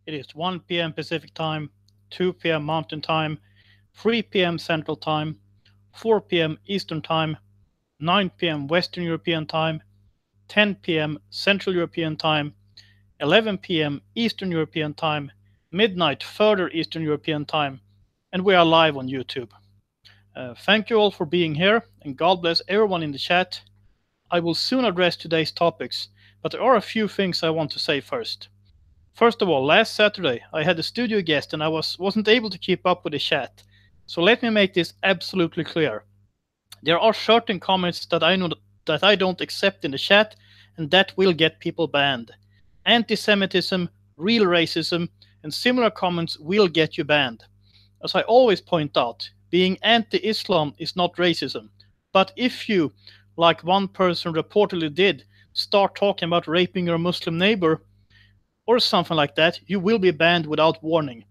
It is 1 p.m. Pacific Time, 2 p.m. Mountain Time, 3 p.m. Central Time, 4 p.m. Eastern Time, 9 p.m. Western European Time, 10 p.m. Central European Time, 11 p.m. Eastern European Time, midnight further Eastern European Time, and we are live on YouTube. Thank you all for being here, and God bless everyone in the chat. I will soon address today's topics, but there are a few things I want to say first. First of all, last Saturday I had a studio guest and I wasn't able to keep up with the chat. So let me make this absolutely clear. There are certain comments that I know that I don't accept in the chat, and that will get people banned. Anti-Semitism, real racism, and similar comments will get you banned. As I always point out, being anti-Islam is not racism. But if you, like one person reportedly did, start talking about raping your Muslim neighbor or something like that, you will be banned without warning.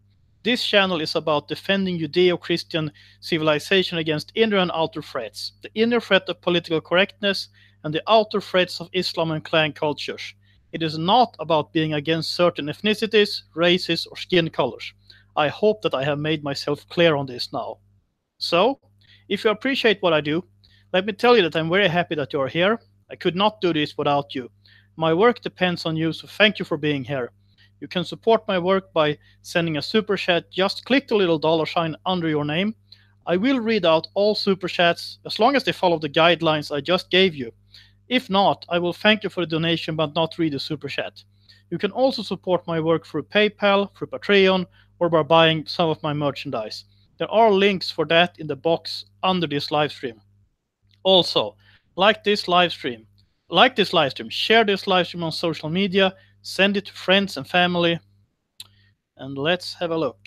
This channel is about defending Judeo-Christian civilization against inner and outer threats, the inner threat of political correctness and the outer threats of Islam and clan cultures. It is not about being against certain ethnicities, races, or skin colors. I hope that I have made myself clear on this now. So, if you appreciate what I do, let me tell you that I'm very happy that you are here. I could not do this without you. My work depends on you, so thank you for being here. You can support my work by sending a super chat. Just click the little dollar sign under your name. I will read out all super chats as long as they follow the guidelines I just gave you. If not, I will thank you for the donation but not read the super chat. You can also support my work through PayPal, through Patreon, or by buying some of my merchandise. There are links for that in the box under this live stream. Also, share this live stream on social media, send it to friends and family, and let's have a look.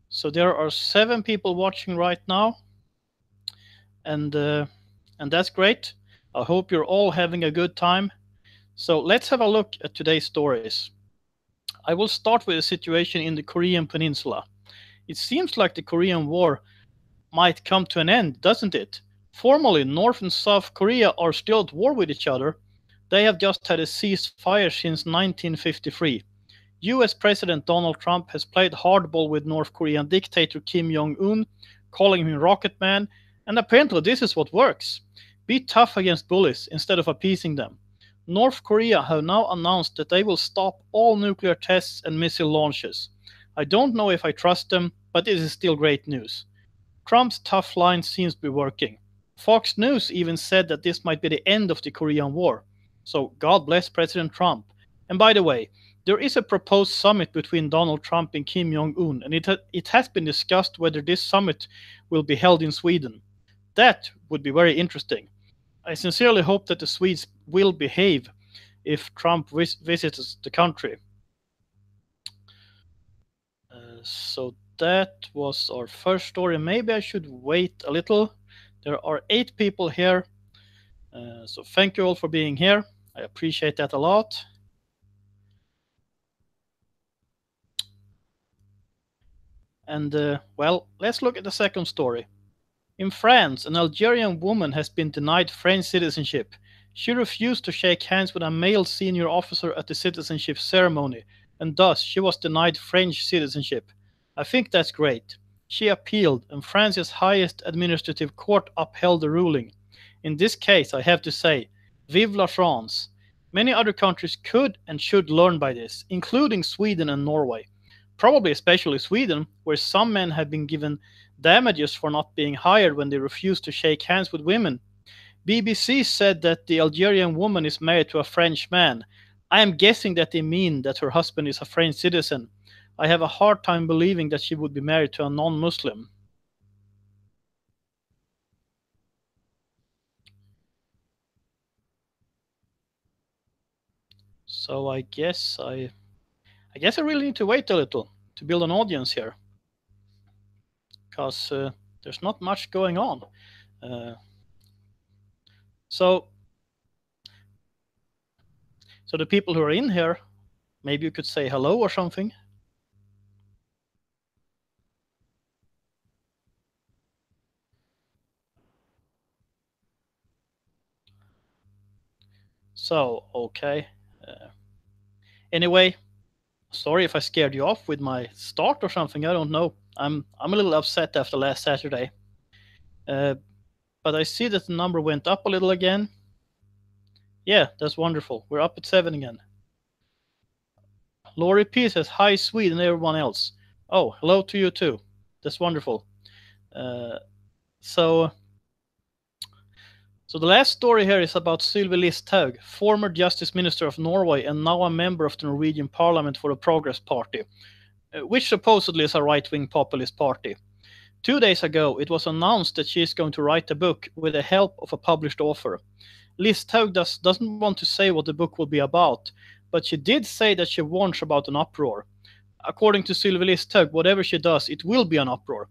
So there are 7 people watching right now, and that's great. I hope you're all having a good time. So let's have a look at today's stories. I will start with the situation in the Korean Peninsula. It seems like the Korean War might come to an end, doesn't it? Formally, North and South Korea are still at war with each other. They have just had a ceasefire since 1953. US President Donald Trump has played hardball with North Korean dictator Kim Jong-Un, calling him Rocket Man, and apparently this is what works. Be tough against bullies instead of appeasing them. North Korea have now announced that they will stop all nuclear tests and missile launches. I don't know if I trust them, but it is still great news. Trump's tough line seems to be working. Fox News even said that this might be the end of the Korean War. So God bless President Trump. And by the way, there is a proposed summit between Donald Trump and Kim Jong-un, and it has been discussed whether this summit will be held in Sweden. That would be very interesting. I sincerely hope that the Swedes will behave if Trump visits the country. So that was our first story. Maybe I should wait a little. There are 8 people here. So thank you all for being here. I appreciate that a lot. And well, let's look at the second story. In France, an Algerian woman has been denied French citizenship. She refused to shake hands with a male senior officer at the citizenship ceremony, and thus she was denied French citizenship. I think that's great. She appealed, and France's highest administrative court upheld the ruling. In this case, I have to say, vive la France. Many other countries could and should learn by this, including Sweden and Norway. Probably especially Sweden, where some men have been given damages for not being hired when they refused to shake hands with women. BBC said that the Algerian woman is married to a French man. I am guessing that they mean that her husband is a French citizen. I have a hard time believing that she would be married to a non-Muslim. So I guess I really need to wait a little to build an audience here, because there's not much going on. Uh, so the people who are in here, maybe you could say hello or something. So, okay. Anyway, sorry if I scared you off with my start or something. I don't know. I'm a little upset after last Saturday. But I see that the number went up a little again. Yeah, that's wonderful. We're up at 7 again. Laurie P says, hi, Swede, and everyone else. Oh, hello to you too. That's wonderful. So the last story here is about Sylvi Listhaug, former Justice Minister of Norway and now a member of the Norwegian Parliament for the Progress Party, which supposedly is a right-wing populist party. 2 days ago, it was announced that she is going to write a book with the help of a published author. Listhaug doesn't want to say what the book will be about, but she did say that she warns about an uproar. According to Sylvi Listhaug, whatever she does, it will be an uproar.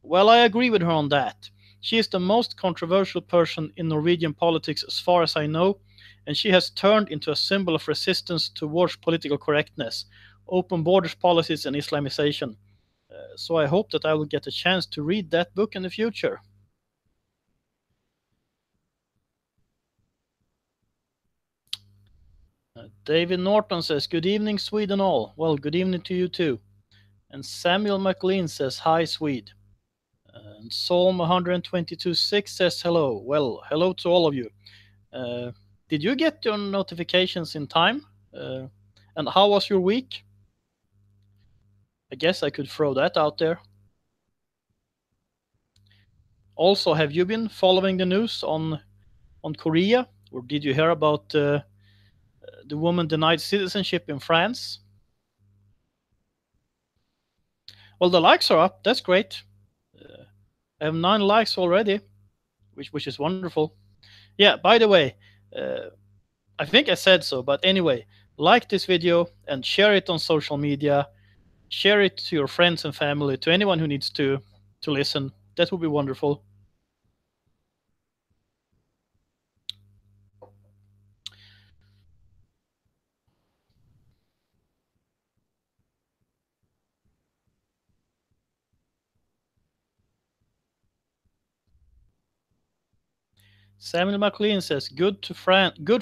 Well, I agree with her on that. She is the most controversial person in Norwegian politics as far as I know, and she has turned into a symbol of resistance towards political correctness, open borders policies, and Islamization. So I hope that I will get a chance to read that book in the future. David Norton says, good evening, Sweden all. Well, good evening to you too. And Samuel McLean says, hi, Swede. And Psalm 122:6 says, hello. Well, hello to all of you. Did you get your notifications in time? And how was your week? I guess I could throw that out there. Also, have you been following the news on Korea? Or did you hear about the woman denied citizenship in France? Well, the likes are up. That's great. I have 9 likes already, which is wonderful. Yeah, by the way, I think I said so, but anyway, like this video and share it on social media. Share it to your friends and family, to anyone who needs to listen. That would be wonderful. Samuel McLean says, good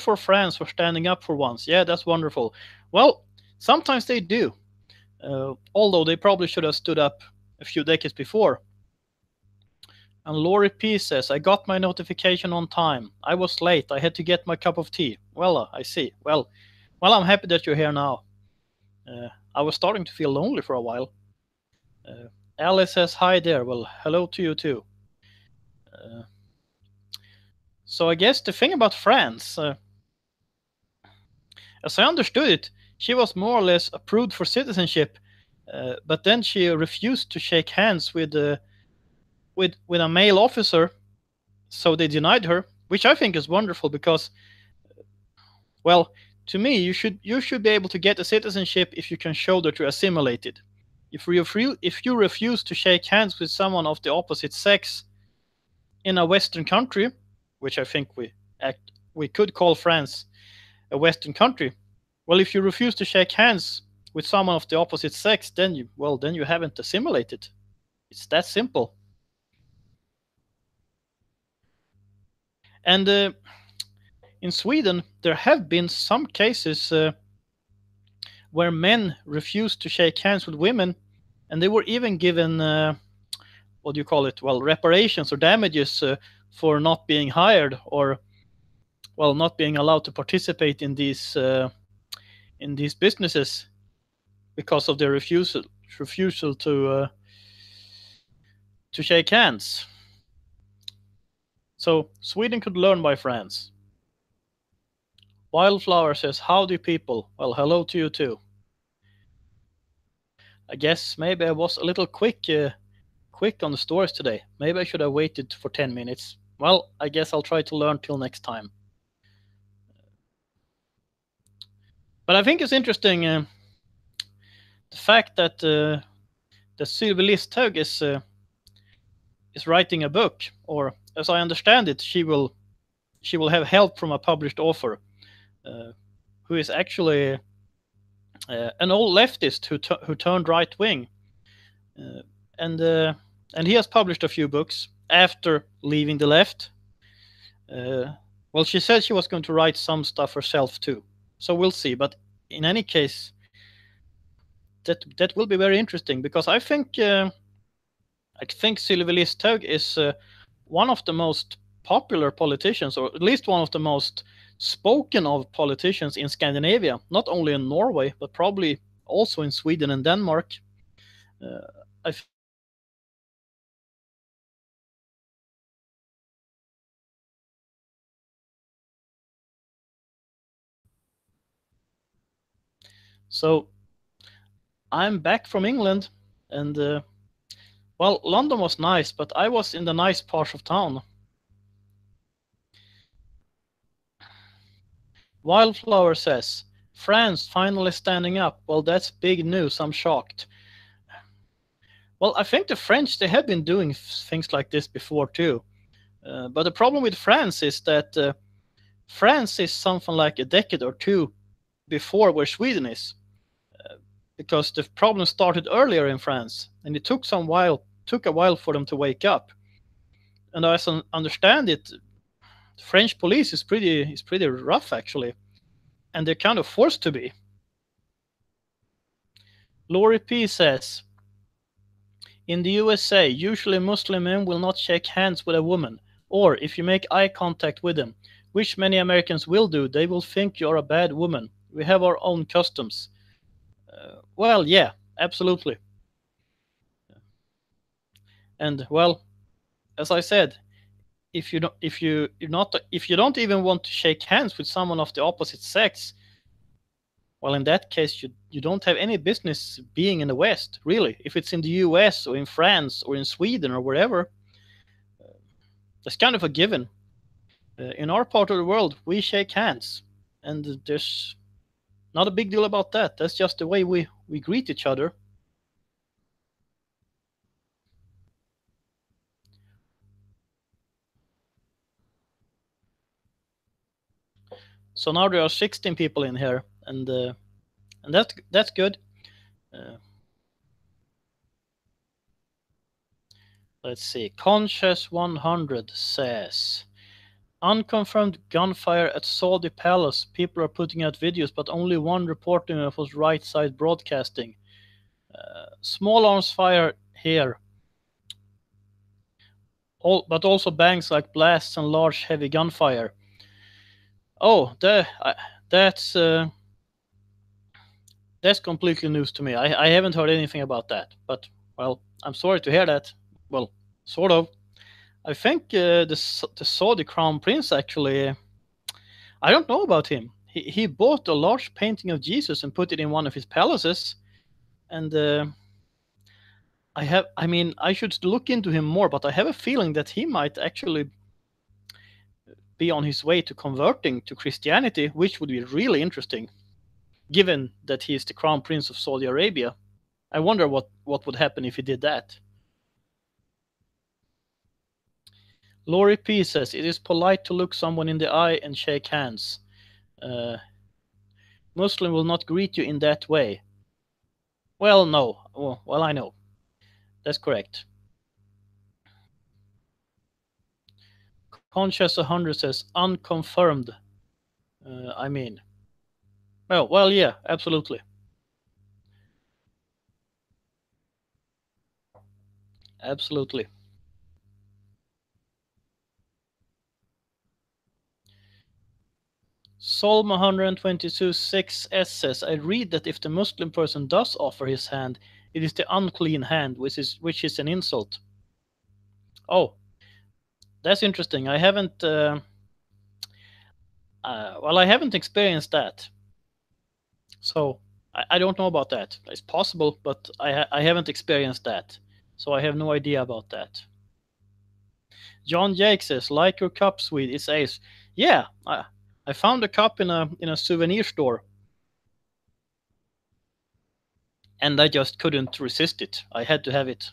for France for standing up for once. Yeah, that's wonderful. Well, sometimes they do. Although they probably should have stood up a few decades before. And Laurie P says, I got my notification on time. I was late. I had to get my cup of tea. Well, I see. Well, I'm happy that you're here now. I was starting to feel lonely for a while. Alice says, hi there. Well, hello to you too. So I guess the thing about France, as I understood it, she was more or less approved for citizenship, but then she refused to shake hands with a male officer, so they denied her, which I think is wonderful because, well, to me, you should be able to get a citizenship if you can show that you're assimilated. If you refuse to shake hands with someone of the opposite sex in a Western country, which I think we could call France a Western country. Well, if you refuse to shake hands with someone of the opposite sex, then you haven't assimilated. It's that simple. And in Sweden, there have been some cases where men refused to shake hands with women, and they were even given what do you call it? Well, reparations or damages for not being hired or, well, not being allowed to participate in these businesses because of their refusal to shake hands. So Sweden could learn by France. Wildflower says, howdy people. Well, hello to you too. I guess maybe I was a little quick on the stories today. Maybe I should have waited for 10 minutes. Well, I guess I'll try to learn till next time. But I think it's interesting the fact that Sylvi Listhaug is writing a book, or as I understand it, she will have help from a published author who is actually an old leftist who turned right wing, and he has published a few books after leaving the left. Well, she said she was going to write some stuff herself too. So we'll see. But in any case, that will be very interesting because I think Sylvi Listhaug is one of the most popular politicians, or at least one of the most spoken of politicians in Scandinavia, not only in Norway, but probably also in Sweden and Denmark. I So I'm back from England, and well, London was nice, but I was in the nice part of town. Wildflower says, France finally standing up. Well, that's big news. I'm shocked. Well, I think the French, they have been doing things like this before too. But the problem with France is that France is something like a decade or two before where Sweden is, because the problem started earlier in France, and it took a while for them to wake up. And as I understand it, the French police is pretty rough actually, and they're kind of forced to be. Lori P says, in the USA, usually Muslim men will not shake hands with a woman, or if you make eye contact with them, which many Americans will do, they will think you're a bad woman. We have our own customs. Well, yeah, absolutely. And well, as I said, if you don't even want to shake hands with someone of the opposite sex, well, in that case, you don't have any business being in the West, really. If it's in the US or in France or in Sweden or wherever, that's kind of a given. In our part of the world, we shake hands, and there's not a big deal about that. That's just the way we greet each other. So now there are 16 people in here, and that's good. Uh, let's see. Conscious 100 says, unconfirmed gunfire at Saudi palace. People are putting out videos, but only one reporting it was right side broadcasting. Small arms fire here, but also bangs like blasts and large heavy gunfire. Oh, that's completely news to me. I haven't heard anything about that. But well, I'm sorry to hear that. Well, sort of. I think the Saudi crown prince actually. I don't know about him. He bought a large painting of Jesus and put it in one of his palaces, and I should look into him more, but I have a feeling that he might actually be on his way to converting to Christianity, which would be really interesting, given that he is the crown prince of Saudi Arabia. I wonder what would happen if he did that. Lori P says, it is polite to look someone in the eye and shake hands. Muslim will not greet you in that way. Well, no. Well, I know. That's correct. Conscious 100 says, unconfirmed. I mean. Well, yeah, absolutely. Absolutely. Psalm 122:6 says, I read that if the Muslim person does offer his hand, it is the unclean hand, which is an insult. Oh, that's interesting. I haven't. I haven't experienced that, so I don't know about that. It's possible, but I haven't experienced that, so I have no idea about that. John Jake says, like your cup, Swede, it's ace. Yeah, I found a cup in a souvenir store, and I just couldn't resist it. I had to have it.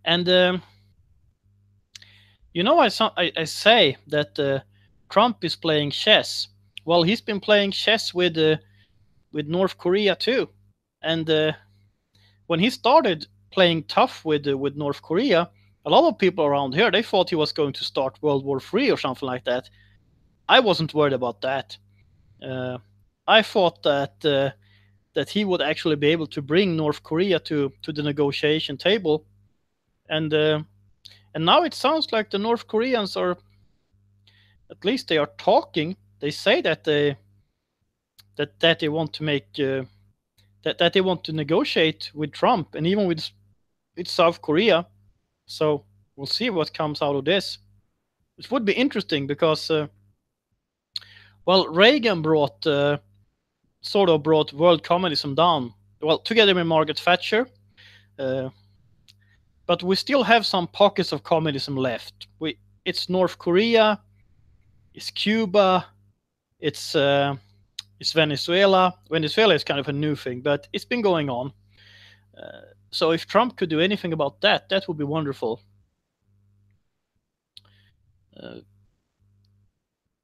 And I say that Trump is playing chess. Well, he's been playing chess with North Korea too, and when he started playing tough with North Korea, a lot of people around here they thought he was going to start World War III or something like that. I wasn't worried about that. I thought that he would actually be able to bring North Korea to the negotiation table, and now it sounds like the North Koreans are, at least they are talking. They say that they want to make that they want to negotiate with Trump and even with South Korea. So we'll see what comes out of this. It would be interesting because well, Reagan sort of brought world communism down. Well, together with Margaret Thatcher. Uh, but we still have some pockets of communism left. It's North Korea, it's Cuba, it's Venezuela. Venezuela is kind of a new thing, but it's been going on. So if Trump could do anything about that, that would be wonderful.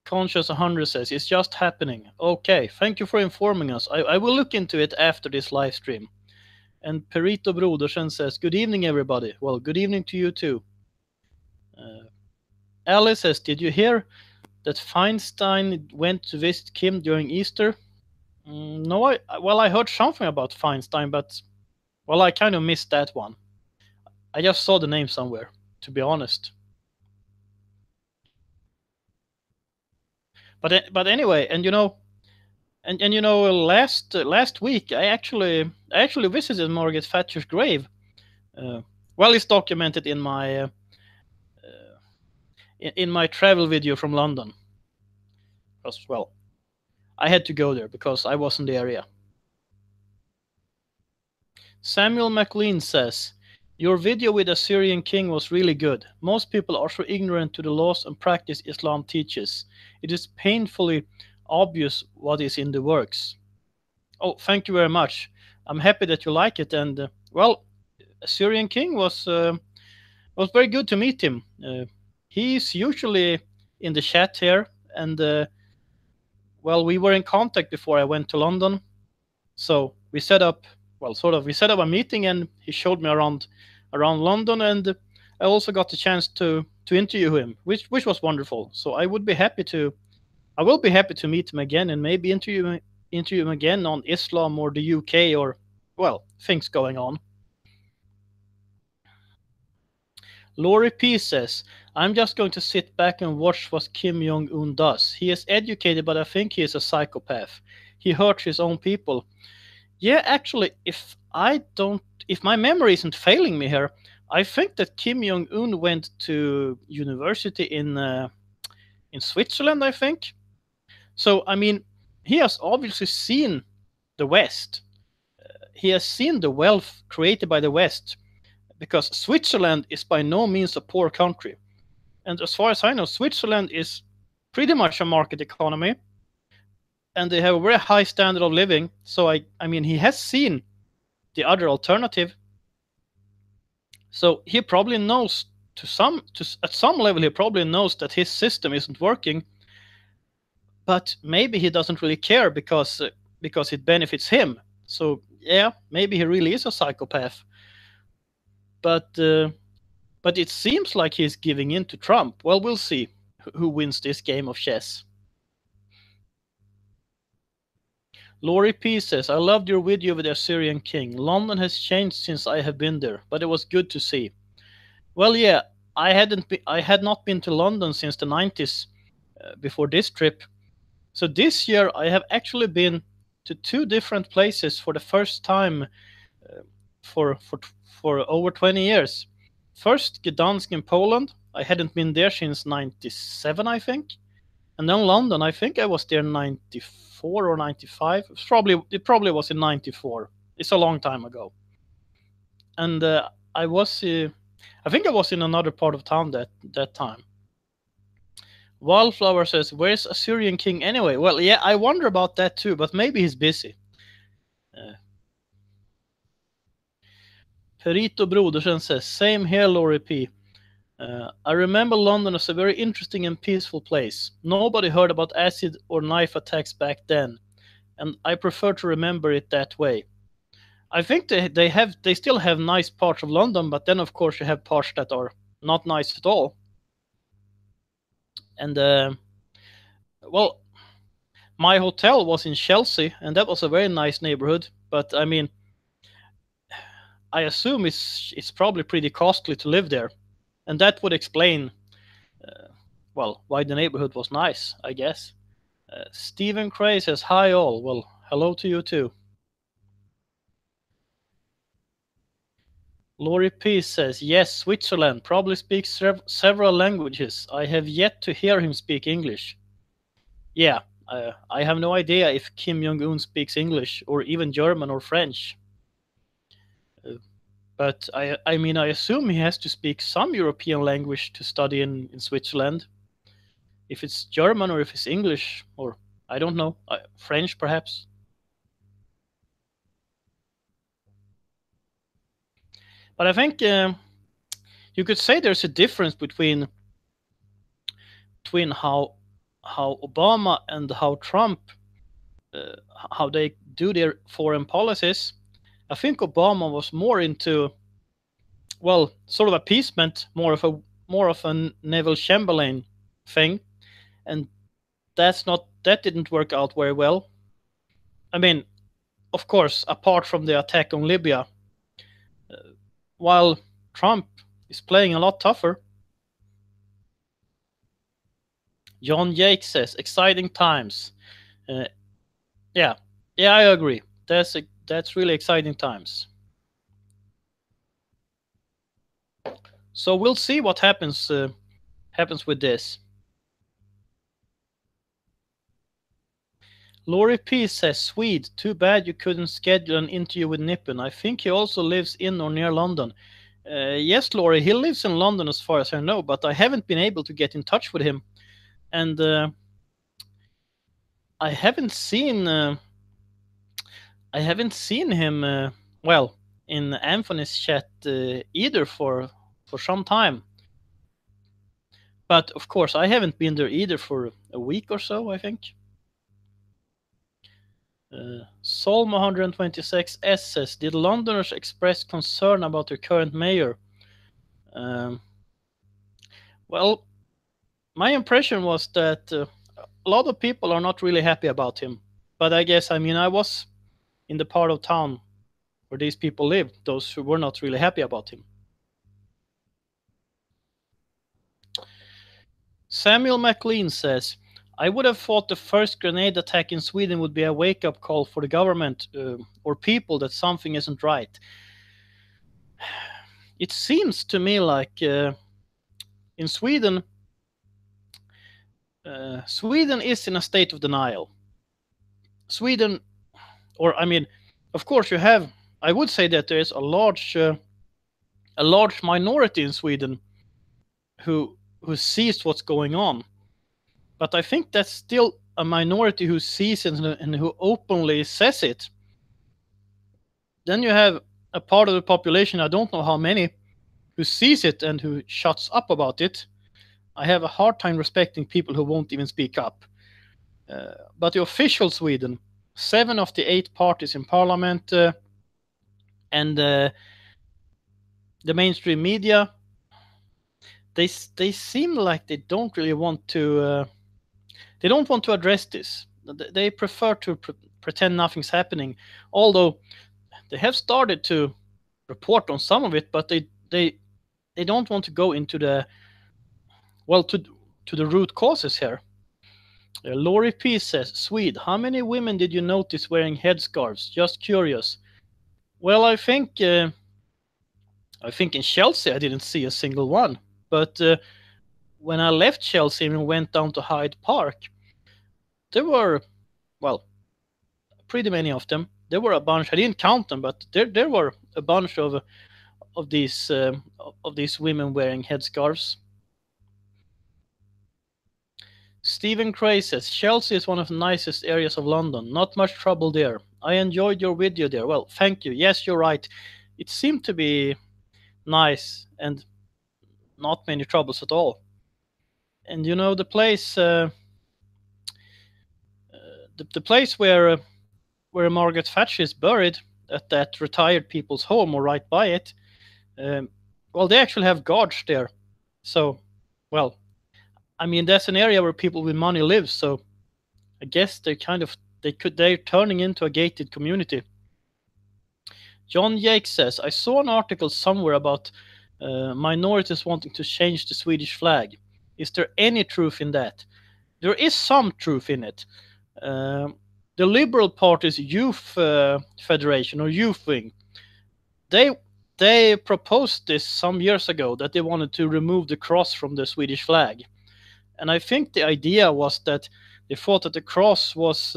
Conscious 100 says, it's just happening. Okay, thank you for informing us. I will look into it after this live stream. And Perito Brodersen says, good evening, everybody. Well, good evening to you too. Alice says, did you hear that Feinstein went to visit Kim during Easter? No, I heard something about Feinstein, but, well, I kind of missed that one. I just saw the name somewhere, to be honest. But anyway, and last week I actually visited Margaret Thatcher's grave. Well, it's documented in my travel video from London. Because, well, I had to go there because I was in the area. Samuel McLean says, your video with Assyrian king was really good. Most people are so ignorant to the laws and practice Islam teaches. It is painfully obvious what is in the works. Oh, thank you very much. I'm happy that you like it. And, well, Assyrian king was very good to meet him. He's usually in the chat here. And, well, we were in contact before I went to London. So we set up a meeting, and he showed me around London, and I also got the chance to interview him, which was wonderful. So I will be happy to meet him again and maybe interview him again on Islam or the UK or, well, things going on. Laurie P says, I'm just going to sit back and watch what Kim Jong-Un does. He is educated, but I think he is a psychopath. He hurts his own people. Yeah, actually, if my memory isn't failing me here, I think that Kim Jong-un went to university in Switzerland, I think. So, I mean, he has obviously seen the West. He has seen the wealth created by the West, because Switzerland is by no means a poor country. And as far as I know, Switzerland is pretty much a market economy, and they have a very high standard of living. So I mean, he has seen the other alternative. So he probably knows at some level, he probably knows that his system isn't working, but maybe he doesn't really care because it benefits him. So yeah, maybe he really is a psychopath. But it seems like he's giving in to Trump. Well, we'll see who wins this game of chess. Laurie P says, I loved your video with the Assyrian king. London has changed since I have been there, but it was good to see. Well, yeah, I had not been to London since the 90s before this trip. So this year I have actually been to two different places for the first time for over 20 years. First, Gdansk in Poland. I hadn't been there since 97, I think. And then London, I think I was there in 94 or 95. It probably was in 94. It's a long time ago. And I think I was in another part of town that time. Wildflower says, where's Assyrian king anyway? Well, yeah, I wonder about that too, but maybe he's busy. Perito Brodersen says, same here, Laurie P. I remember London as a very interesting and peaceful place. Nobody heard about acid or knife attacks back then, and I prefer to remember it that way. I think they still have nice parts of London, but then of course you have parts that are not nice at all. And Well, my hotel was in Chelsea, and that was a very nice neighborhood. But I mean, I assume it's probably pretty costly to live there, and that would explain, well, why the neighborhood was nice, I guess. Stephen Cray says hi all. Well, hello to you too. Laurie P says yes, Switzerland probably speaks several languages. I have yet to hear him speak English. Yeah, I have no idea if Kim Jong-Un speaks English or even German or French. But I mean, I assume he has to speak some European language to study in Switzerland. If it's German or if it's English or I don't know, French perhaps. But I think you could say there's a difference between how Obama and how Trump uh, how they do their foreign policies. I think Obama was more into, well, sort of appeasement, more of a Neville Chamberlain thing, and that didn't work out very well. I mean, of course, apart from the attack on Libya, while Trump is playing a lot tougher. John Jake says, "Exciting times." Uh, yeah, yeah, I agree. That's really exciting times. So we'll see what happens with this. Laurie P says, Swede, too bad you couldn't schedule an interview with Nippon. I think he also lives in or near London. Yes, Laurie, he lives in London as far as I know, but I haven't been able to get in touch with him. And I haven't seen I haven't seen him well in Anthony's chat either for some time. But of course, I haven't been there either for a week or so, I think. Psalm 126 S says, did Londoners express concern about their current mayor? Um, well, my impression was that a lot of people are not really happy about him. But I guess, I mean, I was in the part of town where these people live, those who were not really happy about him. Samuel MacLean says, I would have thought the first grenade attack in Sweden would be a wake up call for the government or people that something isn't right. It seems to me like in Sweden, Sweden is in a state of denial. Sweden, or I mean, of course, you have. I would say that there is a large minority in Sweden who sees what's going on, but I think that's still a minority who sees it and who openly says it. Then you have a part of the population, I don't know how many, who sees it and who shuts up about it. I have a hard time respecting people who won't even speak up. But the official Sweden, 7 of the 8 parties in parliament and the mainstream media, they seem like they don't really want to. They don't want to address this. They prefer to pretend nothing's happening. Although they have started to report on some of it, but they don't want to go into the to the root causes here. Laurie P says, Swede, how many women did you notice wearing headscarves? Just curious. Well, I think in Chelsea I didn't see a single one. But when I left Chelsea and went down to Hyde Park, there were, well, pretty many of them. There were a bunch. I didn't count them, but there were a bunch of these women wearing headscarves. Stephen Cray says, Chelsea is one of the nicest areas of London. Not much trouble there. I enjoyed your video there. Well, thank you. Yes, you're right. It seemed to be nice and not many troubles at all. And you know, the place the place where Margaret Thatcher is buried, at that retired people's home or right by it, well, they actually have guards there. So, well, I mean, that's an area where people with money live. So I guess they're turning into a gated community. John Jake says, I saw an article somewhere about minorities wanting to change the Swedish flag. Is there any truth in that? There is some truth in it. The Liberal Party's youth federation or youth wing, they proposed this some years ago, that they wanted to remove the cross from the Swedish flag. And I think the idea was that they thought that the cross was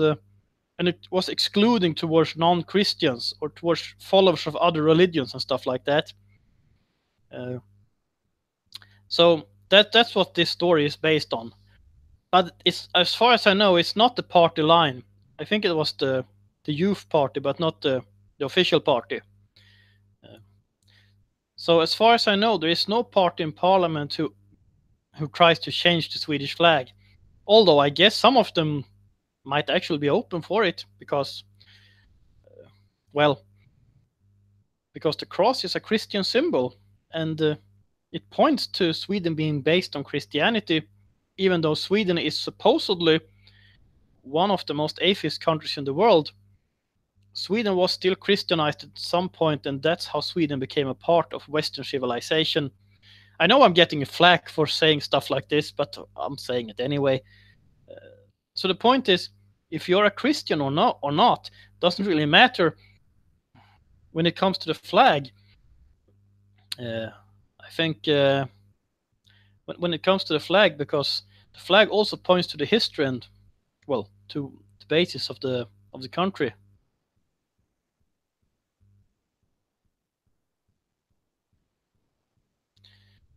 and it was excluding towards non-Christians or towards followers of other religions and stuff like that. So that's what this story is based on. But it's, as far as I know, it's not the party line. I think it was the youth party, but not the official party. So as far as I know, there is no party in parliament who tries to change the Swedish flag. Although I guess some of them might actually be open for it, because, because the cross is a Christian symbol, and it points to Sweden being based on Christianity, even though Sweden is supposedly one of the most atheist countries in the world. Sweden was still Christianized at some point, and that's how Sweden became a part of Western civilization. I know I'm getting flack for saying stuff like this, but I'm saying it anyway. So the point is, if you're a Christian or not, doesn't really matter when it comes to the flag. I think when it comes to the flag, because the flag also points to the history and, well, to the basis of the country.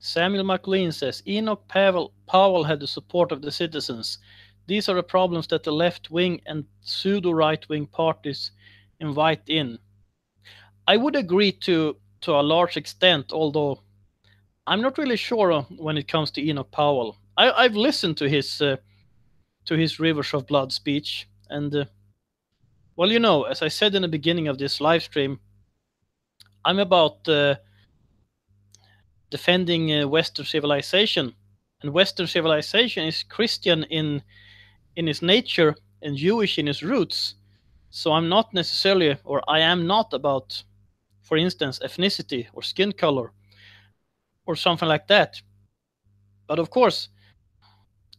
Samuel McLean says, Enoch Powell had the support of the citizens. These are the problems that the left-wing and pseudo-right-wing parties invite in. I would agree to a large extent, although I'm not really sure when it comes to Enoch Powell. I've listened to his Rivers of Blood speech, and well, you know, as I said in the beginning of this live stream, I'm about defending Western civilization, and Western civilization is Christian in its nature and Jewish in its roots. So I'm not necessarily, or I am not about, for instance, ethnicity or skin color or something like that. But of course,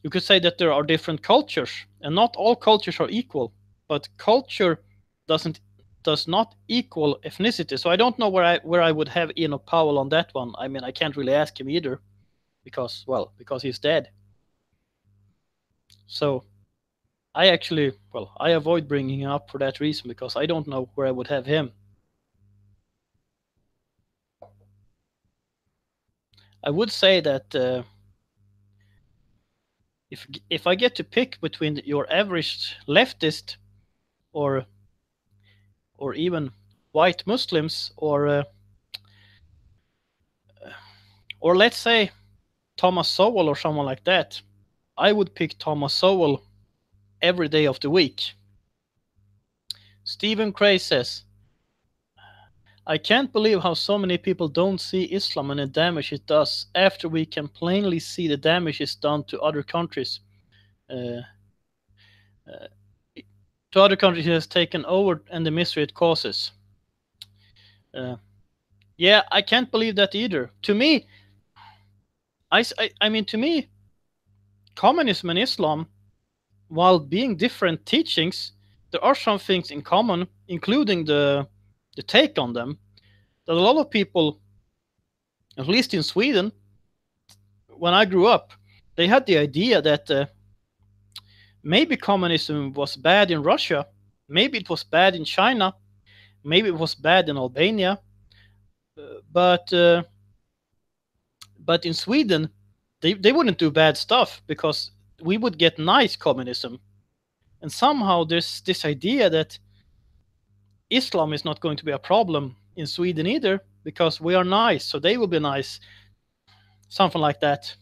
you could say that there are different cultures, and not all cultures are equal, but culture does not equal ethnicity. So I don't know where I would have Enoch Powell on that one. I mean, I can't really ask him either, because he's dead. So I avoid bringing him up for that reason, because I don't know where I would have him. I would say that if I get to pick between your average leftist or even white Muslims, or let's say Thomas Sowell or someone like that, I would pick Thomas Sowell every day of the week. Stephen Cray says, I can't believe how so many people don't see Islam and the damage it does, after we can plainly see the damage it's done to other countries. To other countries it has taken over, and the misery it causes. Yeah, I can't believe that either. To me, I mean, to me, communism and Islam, while being different teachings, there are some things in common, including the take on them, that a lot of people, at least in Sweden, when I grew up, they had the idea that maybe communism was bad in Russia, maybe it was bad in China, maybe it was bad in Albania, but in Sweden, they wouldn't do bad stuff, because we would get nice communism. And somehow there's this idea that Islam is not going to be a problem in Sweden either, because we are nice, so they will be nice. Something like that.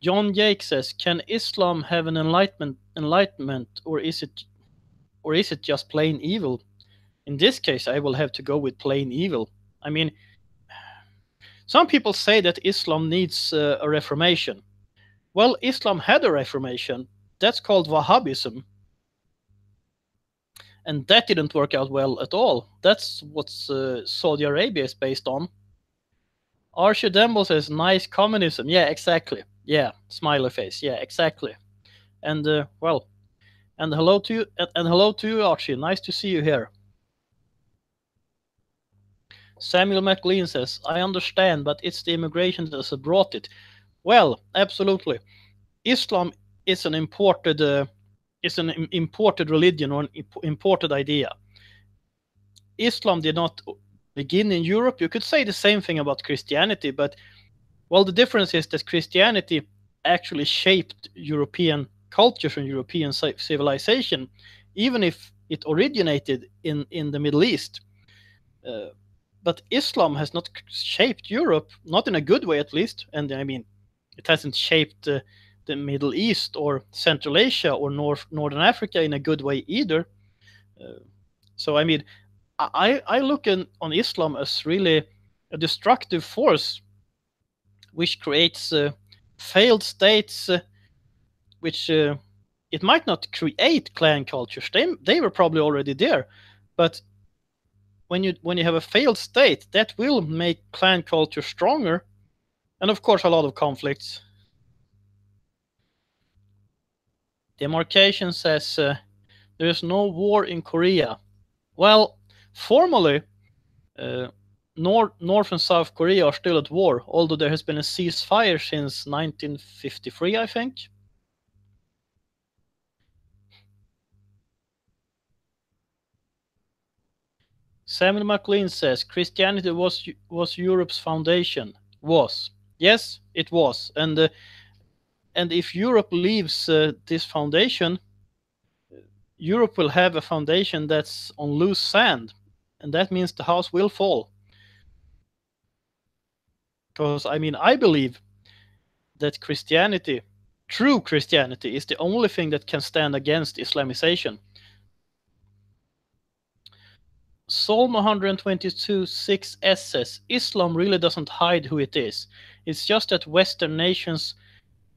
John Jake says, can Islam have an enlightenment, or is it just plain evil? In this case, I will have to go with plain evil. I mean, some people say that Islam needs a reformation. Well, Islam had a reformation, That's called Wahhabism. And that didn't work out well at all. That's what Saudi Arabia is based on. Archie Dembo says, nice communism. Yeah, exactly. Yeah, smiley face. Yeah, exactly. And well, and hello to you, and hello to you, Archie. Nice to see you here. Samuel McLean says, I understand, but it's the immigration that has brought it. Well, absolutely. Islam is an imported religion or an imported idea. Islam did not begin in Europe. You could say the same thing about Christianity, but well, the difference is that Christianity actually shaped European cultures and European civilization, even if it originated in the Middle East. But Islam has not shaped Europe, not in a good way at least. And I mean, it hasn't shaped the Middle East or Central Asia or Northern Africa in a good way either. So I mean, I look on Islam as really a destructive force which creates failed states, which it might not create clan cultures. They were probably already there, but when you have a failed state, that will make clan culture stronger, and of course a lot of conflicts. Demarcation says there is no war in Korea. Well, formally, North and South Korea are still at war, although there has been a ceasefire since 1953, I think. Samuel McLean says Christianity was Europe's foundation. Was. Yes, it was. And if Europe leaves this foundation, Europe will have a foundation that's on loose sand, and that means the house will fall. Because I mean, I believe that Christianity, true Christianity, is the only thing that can stand against Islamization. Psalm 122:6 says, Islam really doesn't hide who it is. It's just that Western nations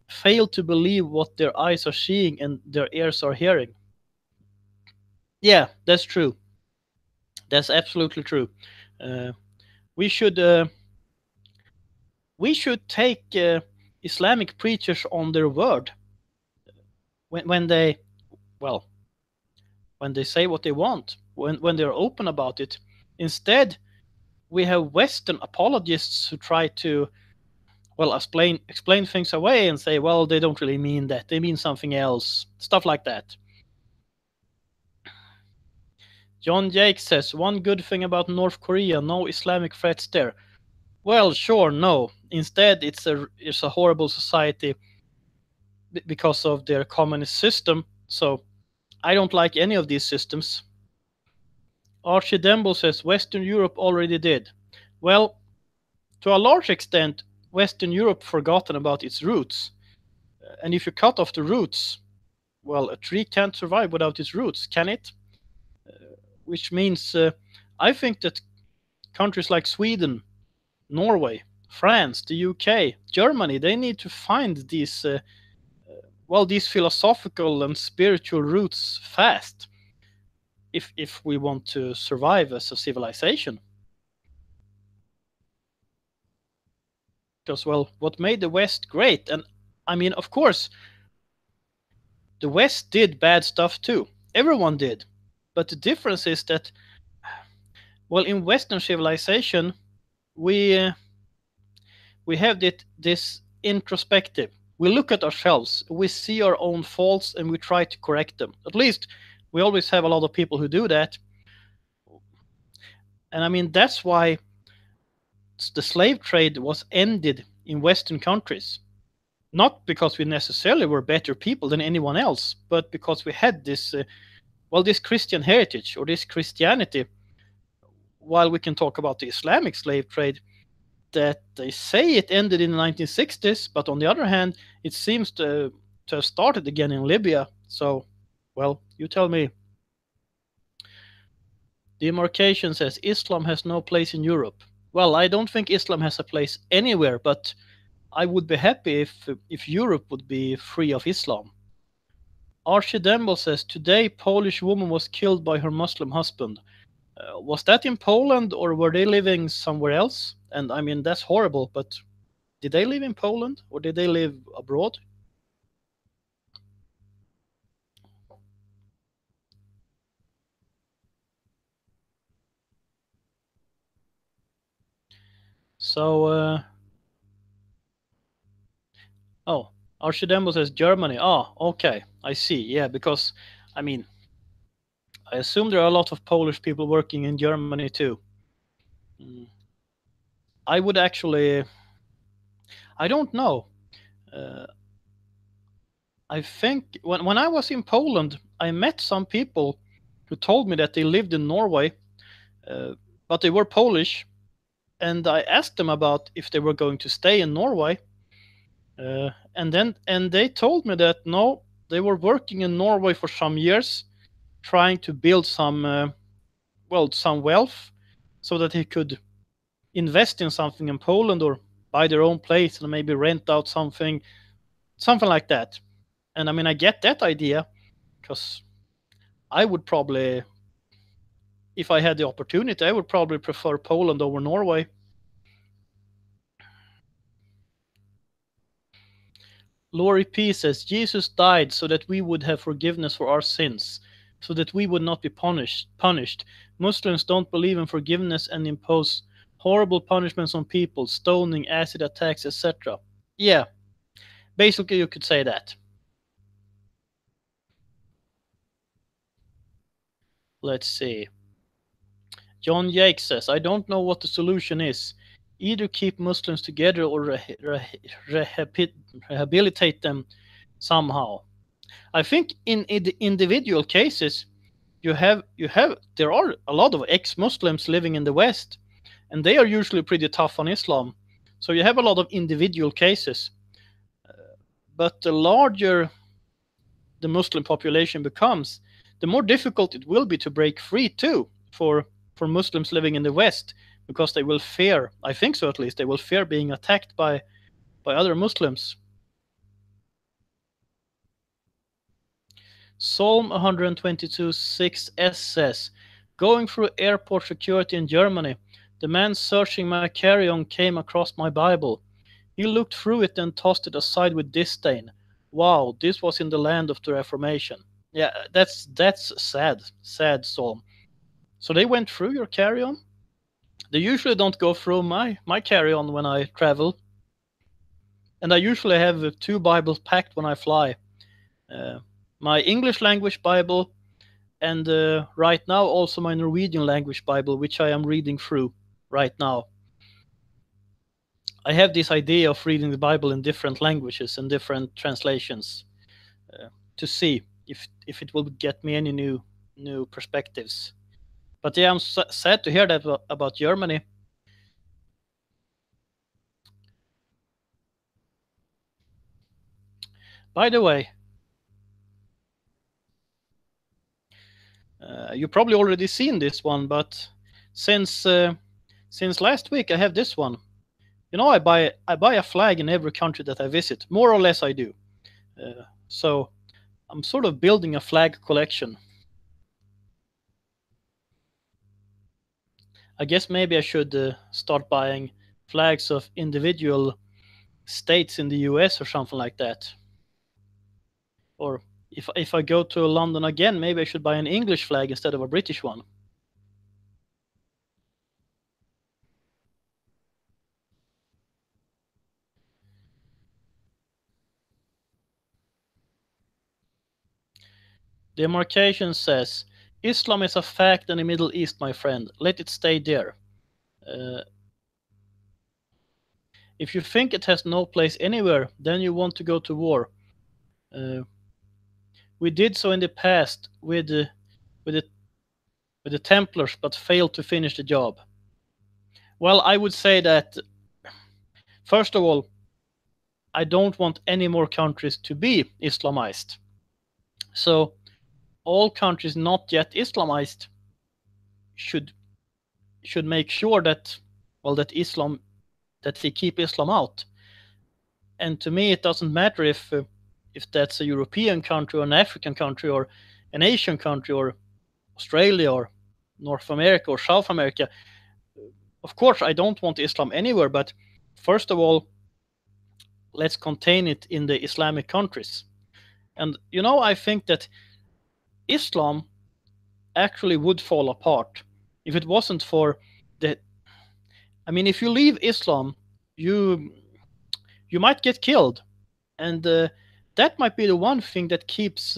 fail to believe what their eyes are seeing and their ears are hearing. Yeah, that's true. That's absolutely true. We should take Islamic preachers on their word when they say what they want, when they're open about it. Instead, we have Western apologists who try to explain things away and say, well, they don't really mean that. They mean something else. Stuff like that. John Jake says, one good thing about North Korea, no Islamic threats there. Well, sure, no. Instead, it's a horrible society because of their communist system. So I don't like any of these systems. Archie Dembo says, Western Europe already did. Well, to a large extent, Western Europe forgotten about its roots. And if you cut off the roots, well, a tree can't survive without its roots, can it? Which means I think that countries like Sweden, Norway, France, the UK, Germany, they need to find these these philosophical and spiritual roots fast if we want to survive as a civilization. Because, well, what made the West great, and I mean, of course, the West did bad stuff too. Everyone did. But the difference is that, well, in Western civilization, we have this introspective. We look at ourselves, we see our own faults, and we try to correct them. At least we always have a lot of people who do that. And I mean, that's why the slave trade was ended in Western countries. Not because we necessarily were better people than anyone else, but because we had this this Christian heritage or this Christianity. While we can talk about the Islamic slave trade, that they say it ended in the 1960s, but on the other hand, it seems to have started again in Libya. So, well, you tell me. Demarcation says Islam has no place in Europe. Well, I don't think Islam has a place anywhere, but I would be happy if Europe would be free of Islam. Archidembo says, today Polish woman was killed by her Muslim husband. Was that in Poland or were they living somewhere else? And I mean, that's horrible, but did they live in Poland or did they live abroad? So, oh, Archidembo says Germany. Ah, okay, I see. Yeah, because, I mean, I assume there are a lot of Polish people working in Germany too. Mm. I would actually, I don't know. Uh, I think when I was in Poland, I met some people who told me that they lived in Norway, uh, but they were Polish, and I asked them about if they were going to stay in Norway, and they told me that no, they were working in Norway for some years, trying to build some wealth, so that he could invest in something in Poland or buy their own place and maybe rent out something like that. And I mean, I get that idea because I would probably, if I had the opportunity, I would probably prefer Poland over Norway. Lori P says Jesus died so that we would have forgiveness for our sins, so that we would not be punished. Muslims don't believe in forgiveness and impose horrible punishments on people, stoning, acid attacks, etc. Yeah, basically you could say that. Let's see. John Yake says, I don't know what the solution is. Either keep Muslims together or rehabilitate them somehow. I think in individual cases, there are a lot of ex-Muslims living in the West, and they are usually pretty tough on Islam. So you have a lot of individual cases. But the larger the Muslim population becomes, the more difficult it will be to break free too for Muslims living in the West, because they will fear, I think so at least, they will fear being attacked by other Muslims. Psalm 122:6s says, going through airport security in Germany, the man searching my carry-on came across my Bible. He looked through it and tossed it aside with disdain. Wow, this was in the land of the Reformation. Yeah, that's sad Psalm. So they went through your carry-on? They usually don't go through my carry-on when I travel. And I usually have two Bibles packed when I fly. Uh, my English language Bible and right now also my Norwegian language Bible, which I am reading through right now. I have this idea of reading the Bible in different languages and different translations to see if it will get me any new perspectives. But yeah, I'm sad to hear that about Germany. By the way, you probably already seen this one, but since last week I have this one. You know, I buy a flag in every country that I visit, more or less I do. So I'm sort of building a flag collection. I guess maybe I should start buying flags of individual states in the US or something like that. Or if I go to London again, maybe I should buy an English flag instead of a British one. Demarcation says, Islam is a fact in the Middle East, my friend. Let it stay there. If you think it has no place anywhere, then you want to go to war. We did so in the past with the Templars, but failed to finish the job. Well, I would say that, first of all, I don't want any more countries to be Islamized. So all countries not yet Islamized should make sure that they keep Islam out. And to me, it doesn't matter if that's a European country or an African country or an Asian country or Australia or North America or South America. Of course, I don't want Islam anywhere, but first of all, let's contain it in the Islamic countries. And I think that Islam actually would fall apart if it wasn't for the. I mean, if you leave Islam, you might get killed, and that might be the one thing that keeps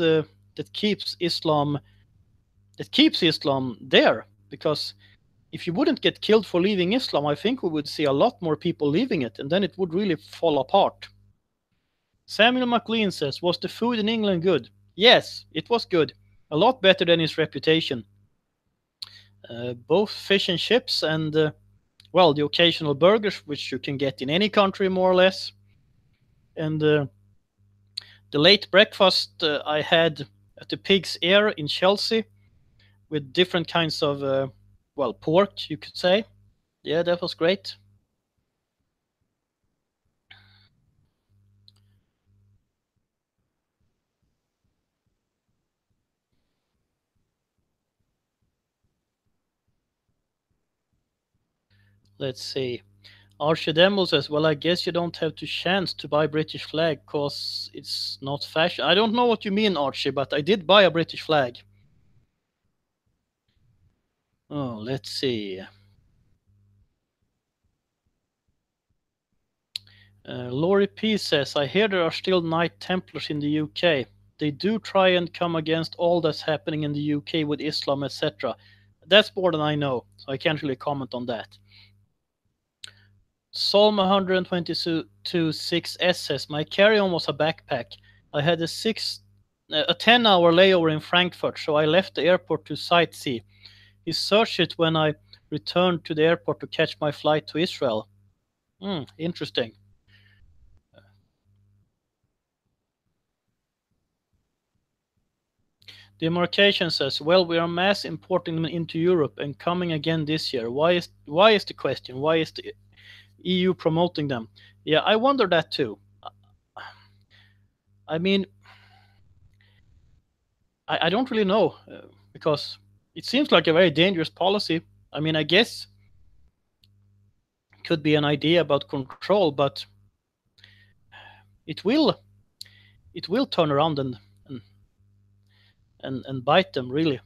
Islam there. Because if you wouldn't get killed for leaving Islam, I think we would see a lot more people leaving it, and then it would really fall apart. Samuel McLean says, was the food in England good? Yes, it was good. A lot better than its reputation. Both fish and chips and, well, the occasional burgers, which you can get in any country more or less. And the late breakfast I had at the Pig's Ear in Chelsea with different kinds of, well, pork, you could say. Yeah, that was great. Let's see. Archidemble says, well, I guess you don't have the chance to buy British flag because it's not fashion. I don't know what you mean, Archie, but I did buy a British flag. Oh, let's see. Laurie P says, I hear there are still Knight Templars in the UK. They do try and come against all that's happening in the UK with Islam, etc. That's more than I know, so I can't really comment on that. Psalm 122:6 says, my carry-on was a backpack. I had a 10-hour layover in Frankfurt, so I left the airport to sightsee. He searched it when I returned to the airport to catch my flight to Israel. Interesting. Demarcation says, well, we are mass importing them into Europe and coming again this year. Why is the question? Why is the EU promoting them? Yeah, I wonder that too. I mean, I don't really know because it seems like a very dangerous policy. I mean, I guess it could be an idea about control, but it will turn around and bite them, really.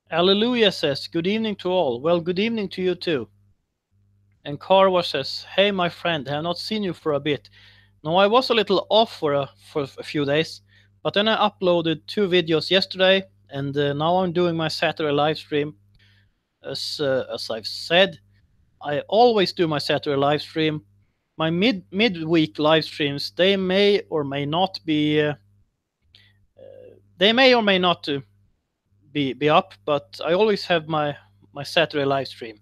Alleluia says, good evening to all. Well, good evening to you too. And Carwa says, hey, my friend, I have not seen you for a bit. No, I was a little off for a few days, but then I uploaded 2 videos yesterday, and now I'm doing my Saturday live stream. As I've said, I always do my Saturday live stream. My midweek live streams, they may or may not be be up, but I always have my Saturday live stream.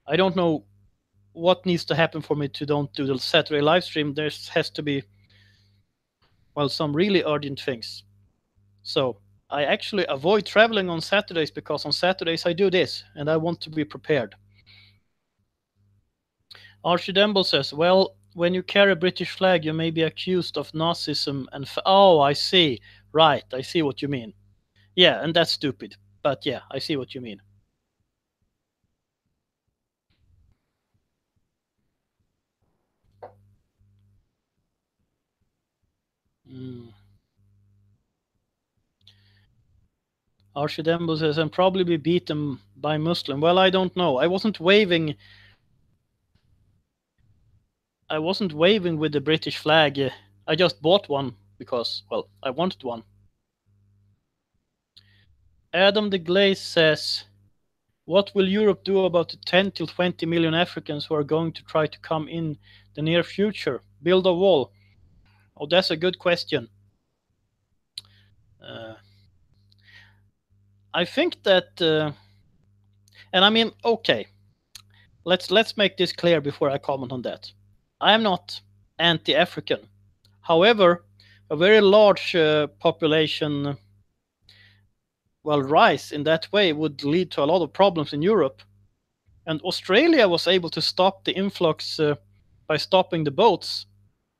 I don't know what needs to happen for me to don't do the Saturday live stream. There has to be, well, some really urgent things. So I actually avoid traveling on Saturdays because on Saturdays I do this and I want to be prepared. Archie Demble says, well, when you carry a British flag, you may be accused of Nazism and... Oh, I see. Right, I see what you mean. Yeah, and that's stupid. But yeah, I see what you mean. Archie Dembo says, and probably be beaten by Muslim. Well, I don't know. I wasn't waving with the British flag. I just bought one because, well, I wanted one. Adam de Glaze says, what will Europe do about the 10 to 20 million Africans who are going to try to come in the near future? Build a wall? Oh, that's a good question. I think that, and I mean, okay, let's make this clear before I comment on that. I am not anti-African. However, a very large population, well, rise in that way would lead to a lot of problems in Europe. And Australia was able to stop the influx by stopping the boats.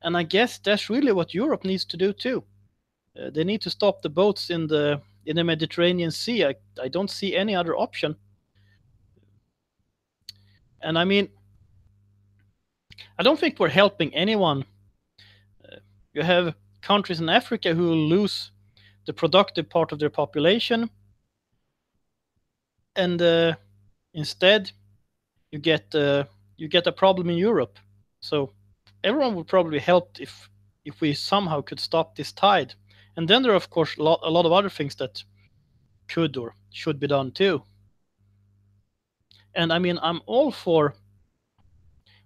And I guess that's really what Europe needs to do too. They need to stop the boats in the Mediterranean Sea. I don't see any other option. And I mean, I don't think we're helping anyone. You have countries in Africa who lose the productive part of their population, and instead you get a problem in Europe. So everyone would probably help if we somehow could stop this tide. And then there are of course a lot of other things that could or should be done too. And I mean, I'm all for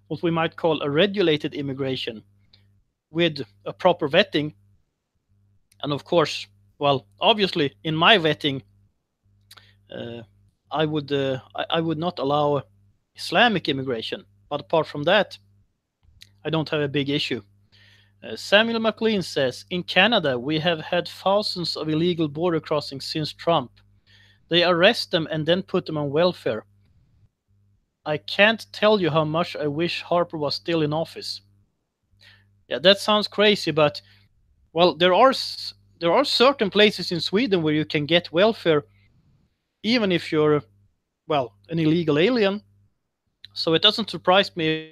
what we might call a regulated immigration with a proper vetting. And of course, well, obviously, in my vetting, uh, I would not allow Islamic immigration. But apart from that, I don't have a big issue. Samuel McLean says in Canada, we have had thousands of illegal border crossings since Trump. They arrest them and then put them on welfare. I can't tell you how much I wish Harper was still in office. Yeah, that sounds crazy, but well, there are certain places in Sweden where you can get welfare even if you're well an illegal alien. So it doesn't surprise me if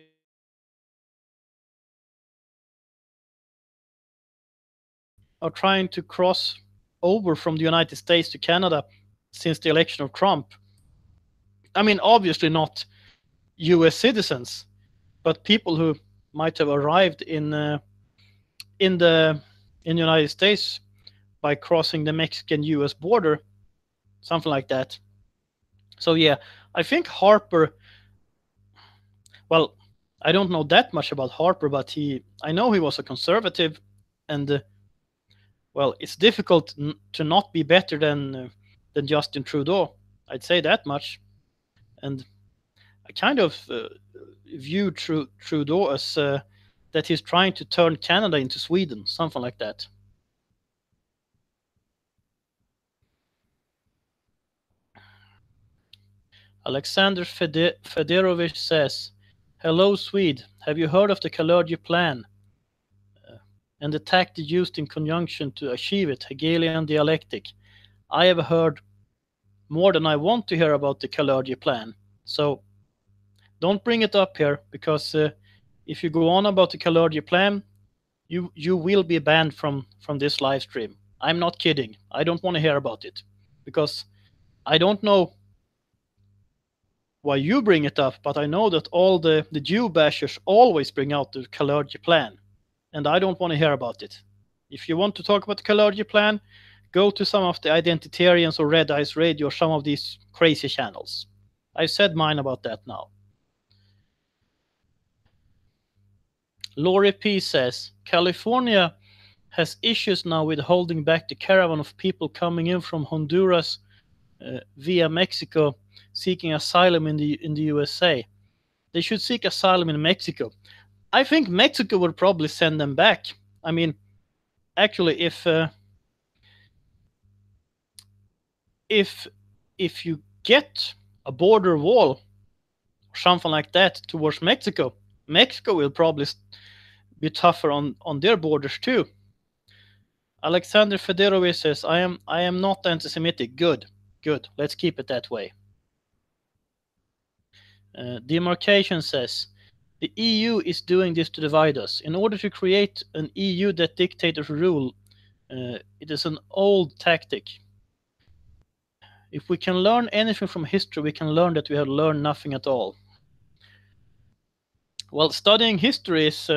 are trying to cross over from the United States to Canada since the election of Trump. I mean, obviously not U.S. citizens, but people who might have arrived in the in the United States by crossing the Mexican-U.S. border, something like that. So yeah, I think Harper. Well, I don't know that much about Harper, but I know he was a conservative, and well, it's difficult to not be better than Justin Trudeau. I'd say that much, and I kind of view Trudeau as that he's trying to turn Canada into Sweden, something like that. Alexander Federovich says, "Hello, Swede. Have you heard of the Kalergi plan and the tactic used in conjunction to achieve it, Hegelian dialectic? I have heard more than I want to hear about the Kalergi plan. So don't bring it up here because if you go on about the Kalergi plan, you will be banned from this live stream. I'm not kidding. I don't want to hear about it because I don't know why you bring it up, but I know that all the Jew bashers always bring out the Kalergi plan, and I don't want to hear about it. If you want to talk about the Kalergi plan, go to some of the Identitarians or Red Eyes Radio or some of these crazy channels. I've said mine about that now. Laurie P says California has issues now with holding back the caravan of people coming in from Honduras via Mexico seeking asylum in the USA. They should seek asylum in Mexico. I think Mexico would probably send them back. I mean, actually, if you get a border wall or something like that towards Mexico, Mexico will probably be tougher on their borders too. Alexander Fedorovich says, I am not anti-Semitic. Good. Let's keep it that way. Demarcation says, the EU is doing this to divide us. In order to create an EU that dictators rule, it is an old tactic. If we can learn anything from history, we can learn that we have learned nothing at all. Well, studying history is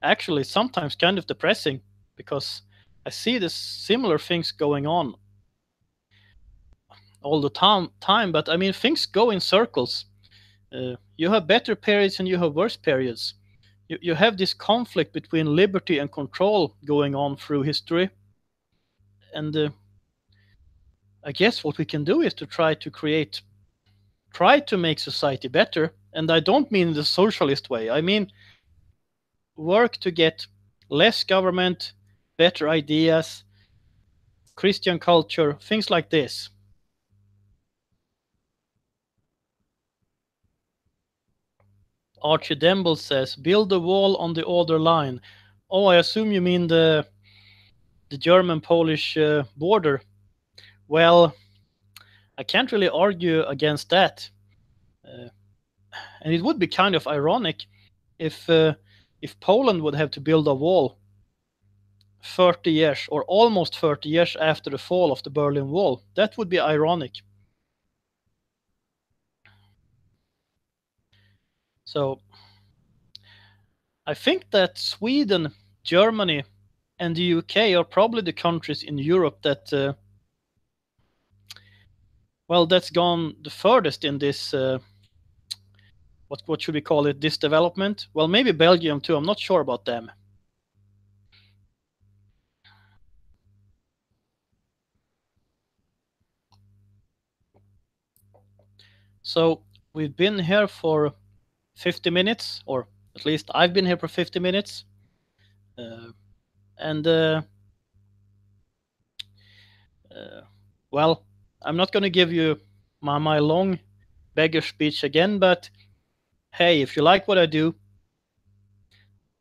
actually sometimes kind of depressing because I see this similar things going on all the time. But I mean, things go in circles. You have better periods and you have worse periods. You have this conflict between liberty and control going on through history. And I guess what we can do is to try to make society better. And I don't mean the socialist way. I mean, work to get less government, better ideas, Christian culture, things like this. Archie Demble says, build a wall on the other line. Oh, I assume you mean the German-Polish border. Well, I can't really argue against that. And it would be kind of ironic if Poland would have to build a wall 30 years or almost 30 years after the fall of the Berlin Wall. That would be ironic. So I think that Sweden, Germany, and the UK are probably the countries in Europe that, that's gone the furthest in this, what should we call it, this development? Well, maybe Belgium too. I'm not sure about them. So we've been here for 50 minutes, or at least I've been here for 50 minutes. Well, I'm not going to give you my long beggar speech again, but hey, if you like what I do,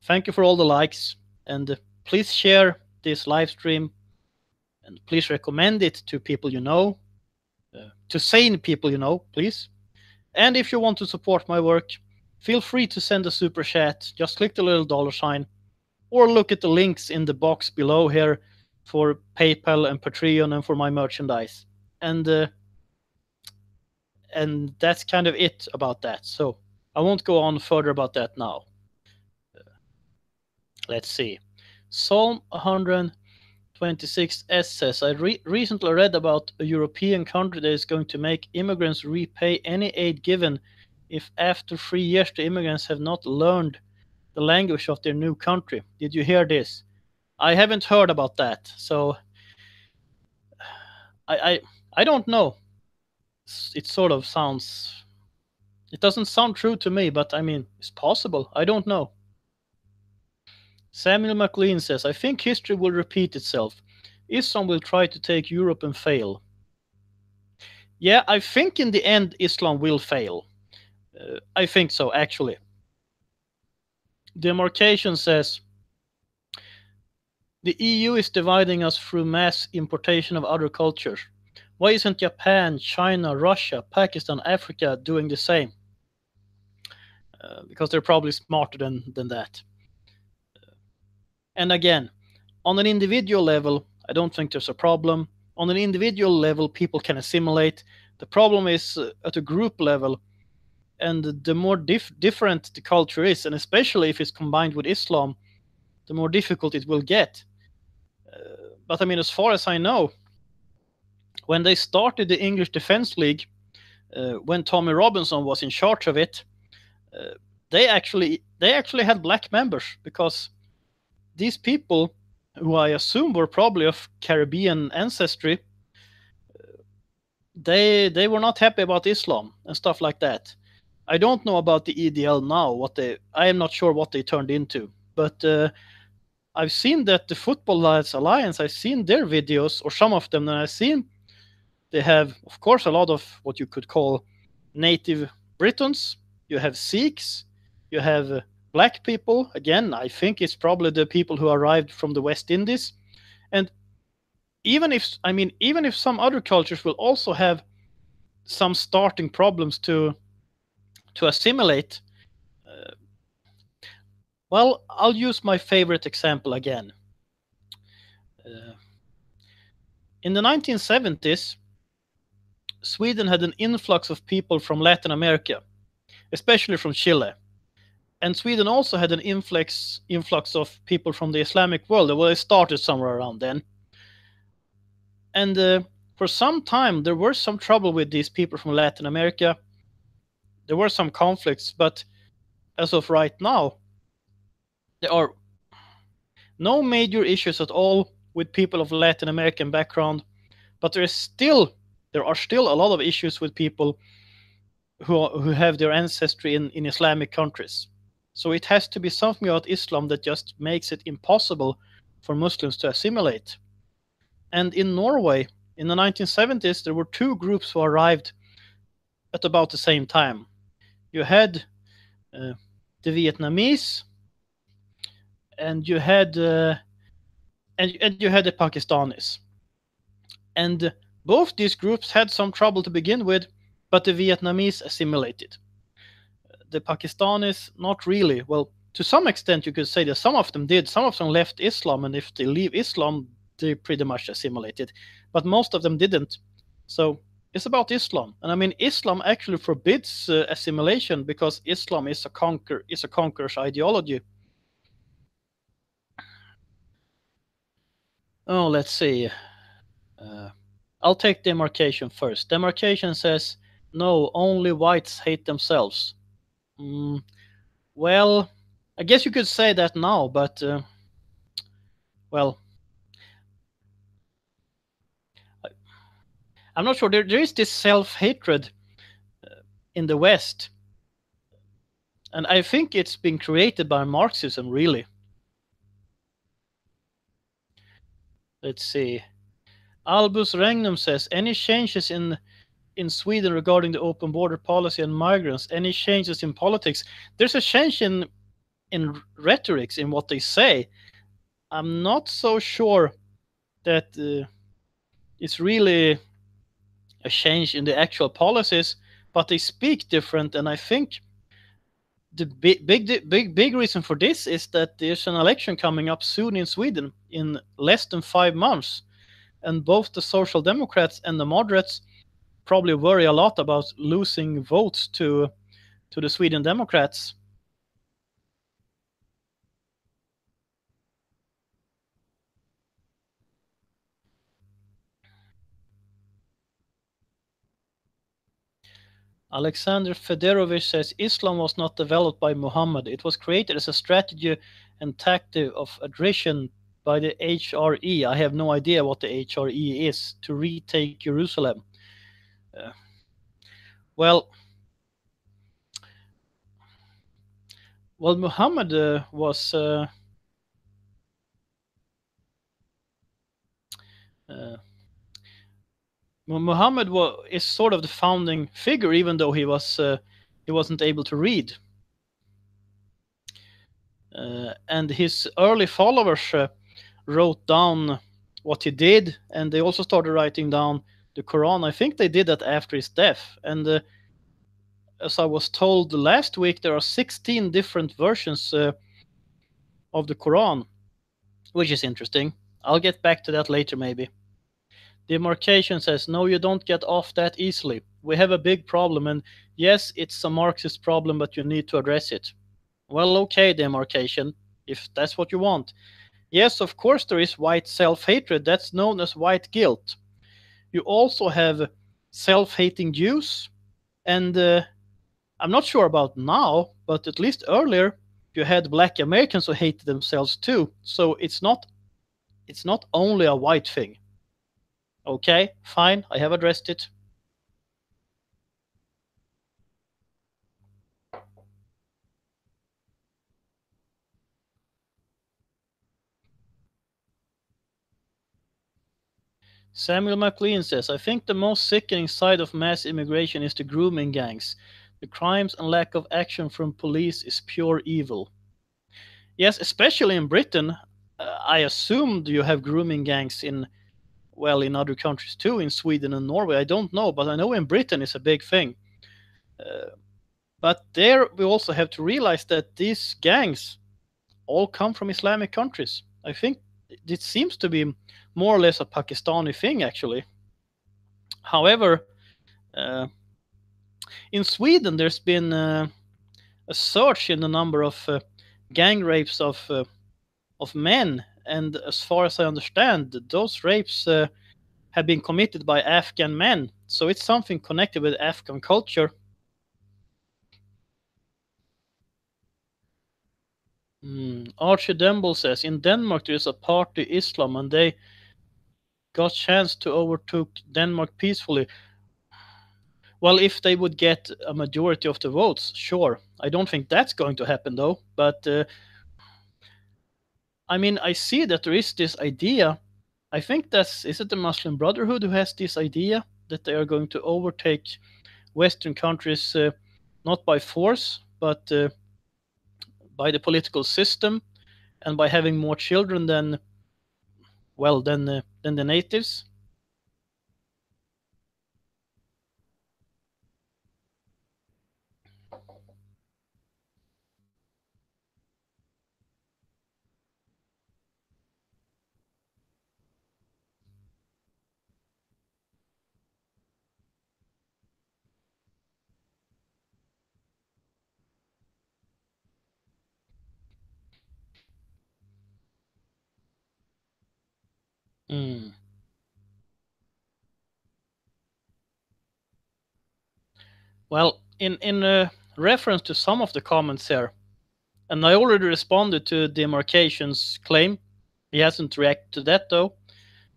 thank you for all the likes, and please share this live stream, and please recommend it to people you know, to sane people you know, please. And if you want to support my work, feel free to send a super chat. Just click the little dollar sign, or look at the links in the box below here for PayPal and Patreon and for my merchandise. And that's kind of it about that. So I won't go on further about that now. Let's see. Psalm 126 says, I recently read about a European country that is going to make immigrants repay any aid given if after 3 years the immigrants have not learned the language of their new country. Did you hear this? I haven't heard about that, so I don't know. It sort of sounds... It doesn't sound true to me, but I mean, it's possible. I don't know. Samuel McLean says, I think history will repeat itself. Islam will try to take Europe and fail. Yeah, I think in the end Islam will fail. I think so, actually. Demarcation says, the EU is dividing us through mass importation of other cultures. Why isn't Japan, China, Russia, Pakistan, Africa doing the same? Because they're probably smarter than that. And again, on an individual level, I don't think there's a problem. On an individual level, people can assimilate. The problem is at a group level, and the more different the culture is, and especially if it's combined with Islam, the more difficult it will get. But I mean, as far as I know, when they started the English Defence League, when Tommy Robinson was in charge of it, they actually had black members, because these people, who I assume were probably of Caribbean ancestry, they were not happy about Islam and stuff like that. I don't know about the EDL now. I am not sure what they turned into, but I've seen that the Football Lads Alliance, I've seen their videos, or some of them, and I've seen they have, of course, a lot of what you could call native Britons. You have Sikhs, you have black people. Again, I think it's probably the people who arrived from the West Indies. And even if some other cultures will also have some starting problems to assimilate, well, I'll use my favorite example again. In the 1970s, Sweden had an influx of people from Latin America, especially from Chile. And Sweden also had an influx of people from the Islamic world. Well, it started somewhere around then. And for some time, there were some trouble with these people from Latin America. There were some conflicts, but as of right now, there are no major issues at all with people of Latin American background. But there are still a lot of issues with people who have their ancestry in Islamic countries. So it has to be something about Islam that just makes it impossible for Muslims to assimilate. And in Norway, in the 1970s, there were two groups who arrived at about the same time. You had the Vietnamese, and you had and you had the Pakistanis. And both these groups had some trouble to begin with, but the Vietnamese assimilated. The Pakistanis, not really. Well, to some extent, you could say that some of them did. Some of them left Islam, and if they leave Islam, they pretty much assimilated. But most of them didn't. So it's about Islam, and I mean, Islam actually forbids assimilation because Islam is a conqueror's ideology. Oh, let's see. I'll take demarcation first. Demarcation says no, only whites hate themselves. Mm, well, I guess you could say that now, but well, I'm not sure. There is this self-hatred in the West, and I think it's been created by Marxism, really. Let's see. Albus Regnum says, any changes in Sweden regarding the open border policy and migrants? Any changes in politics? There's a change in rhetorics, in what they say. I'm not so sure that it's really a change in the actual policies, but they speak different, and I think the big reason for this is that there's an election coming up soon in Sweden in less than 5 months, and both the Social Democrats and the moderates probably worry a lot about losing votes to the Sweden Democrats. Alexander Fedorovich says Islam was not developed by Muhammad. It was created as a strategy and tactic of attrition by the HRE. I have no idea what the HRE is, to retake Jerusalem. Well, Muhammad was Muhammad is sort of the founding figure, even though he wasn't able to read. And his early followers wrote down what he did, and they also started writing down the Quran. I think they did that after his death. And as I was told last week, there are 16 different versions of the Quran, which is interesting. I'll get back to that later, maybe. Demarcation says, no, you don't get off that easily. We have a big problem, and yes, it's a Marxist problem, but you need to address it. Well, okay, Demarcation, if that's what you want. Yes, of course there is white self-hatred. That's known as white guilt. You also have self-hating Jews, and I'm not sure about now, but at least earlier you had black Americans who hated themselves too. So it's not only a white thing. Okay, fine, I have addressed it. Samuel McLean says, I think the most sickening side of mass immigration is the grooming gangs. The crimes and lack of action from police is pure evil. Yes, especially in Britain. I assumed you have grooming gangs in other countries too, in Sweden and Norway. I don't know, but I know in Britain it's a big thing. But there we also have to realize that these gangs all come from Islamic countries. I think it seems to be more or less a Pakistani thing, actually. However, in Sweden, there's been a surge in the number of gang rapes of men, and as far as I understand, those rapes have been committed by Afghan men. So it's something connected with Afghan culture. Archie Demble says, in Denmark there is a party Islam, and they got chance to overtook Denmark peacefully. Well, if they would get a majority of the votes, sure. I don't think that's going to happen, though. But I mean, I see that there is this idea. I think is it the Muslim Brotherhood who has this idea that they are going to overtake Western countries, not by force, but by the political system and by having more children than the natives. Mm. Well, in reference to some of the comments here, and I already responded to Demarcation's claim. He hasn't reacted to that though.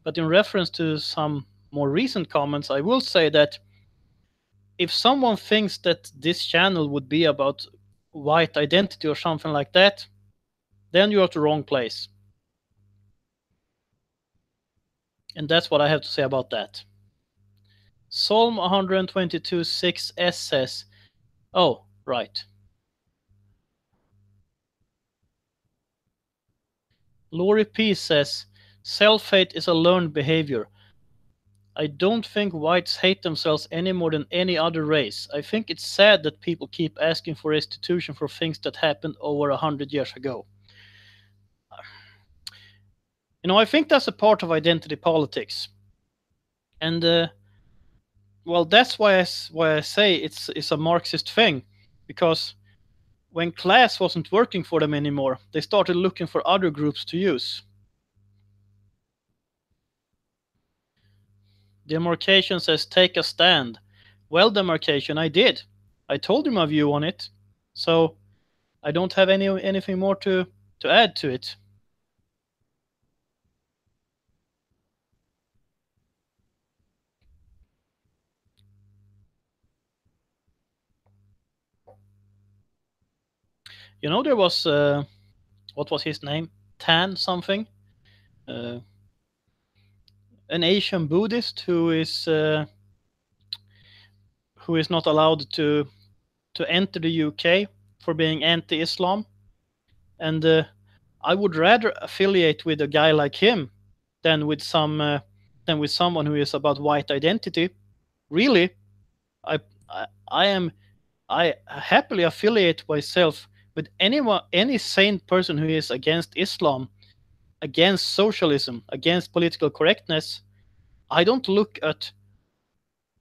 But in reference to some more recent comments, I will say that if someone thinks that this channel would be about white identity or something like that, then you're at the wrong place. And that's what I have to say about that. Psalm 122:6 says, oh, right. Lori P says, self-hate is a learned behavior. I don't think whites hate themselves any more than any other race. I think it's sad that people keep asking for restitution for things that happened over 100 years ago. I think that's a part of identity politics. And well, that's why I say it's a Marxist thing, because when class wasn't working for them anymore, they started looking for other groups to use. Demarcation says, take a stand. Well, Demarcation, I did. I told you my view on it. So I don't have anything more to add to it. There was, what was his name? Tan something? An Asian Buddhist who is not allowed to enter the UK for being anti-Islam. And I would rather affiliate with a guy like him than with someone who is about white identity. Really, I happily affiliate myself with any sane person who is against Islam, against socialism, against political correctness. I don't look at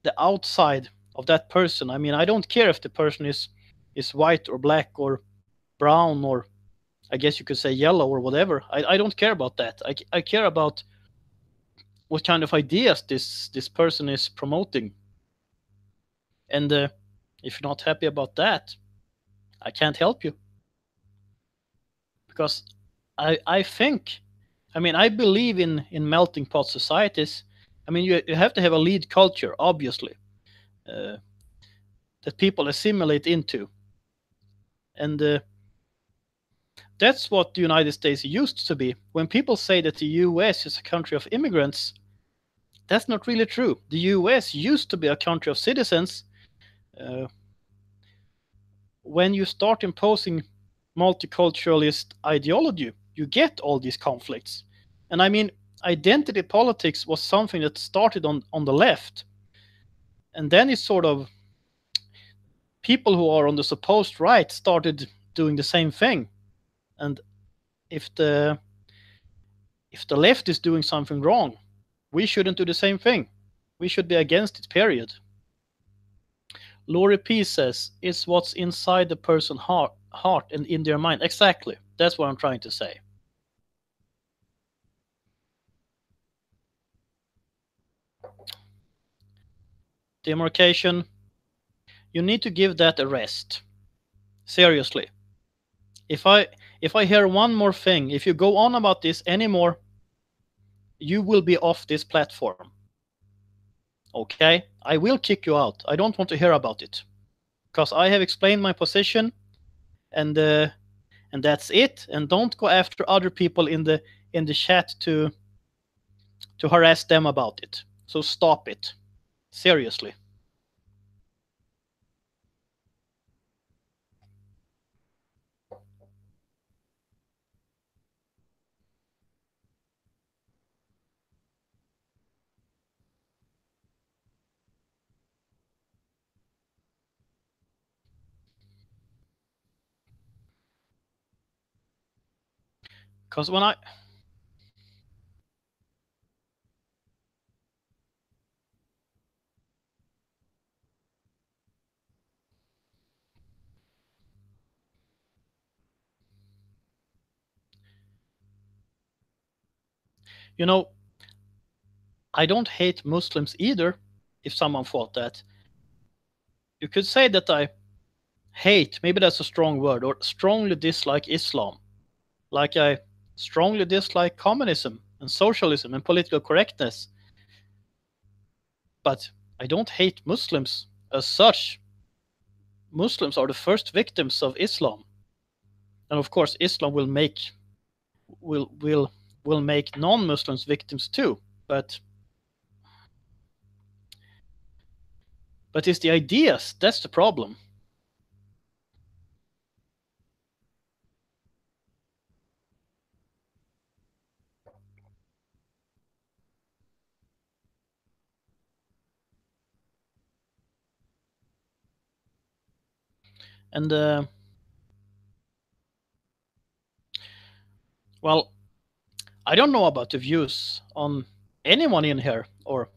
the outside of that person. I mean, I don't care if the person is white or black or brown, or I guess you could say yellow or whatever. I don't care about that. I care about what kind of ideas this person is promoting. And if you're not happy about that, I can't help you. Because I think, I believe in melting pot societies. You have to have a lead culture, obviously, that people assimilate into. And that's what the United States used to be. When people say that the US is a country of immigrants, that's not really true. The US used to be a country of citizens. When you start imposing multiculturalist ideology, you get all these conflicts. And identity politics was something that started on the left. And then it's sort of people who are on the supposed right started doing the same thing. And if the left is doing something wrong, we shouldn't do the same thing. We should be against it, period. Lori P says, it's what's inside the person's heart and in their mind. Exactly. That's what I'm trying to say. Demarcation, you need to give that a rest. Seriously. If I hear one more thing, if you go on about this anymore, you will be off this platform. Okay? I will kick you out. I don't want to hear about it. Because I have explained my position, and that's it. And don't go after other people in the chat to harass them about it. So stop it. Seriously. Because when I, you know, I don't hate Muslims either. If someone thought that, you could say that I hate, maybe that's a strong word, or strongly dislike Islam. Like I strongly dislike communism and socialism and political correctness. But I don't hate Muslims as such. Muslims are the first victims of Islam. And of course Islam will will will make non-Muslims victims too. But it's the ideas that's the problem. And well, I don't know about the views on anyone in here, or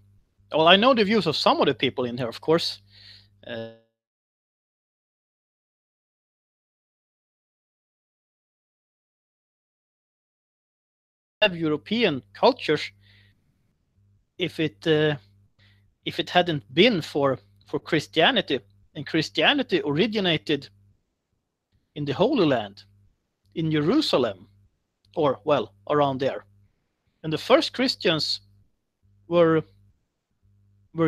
well, I know the views of some of the people in here, of course. Uh, have European cultures if it hadn't been for Christianity, and Christianity originated in the Holy Land, in Jerusalem, or well, around there. And the first Christians were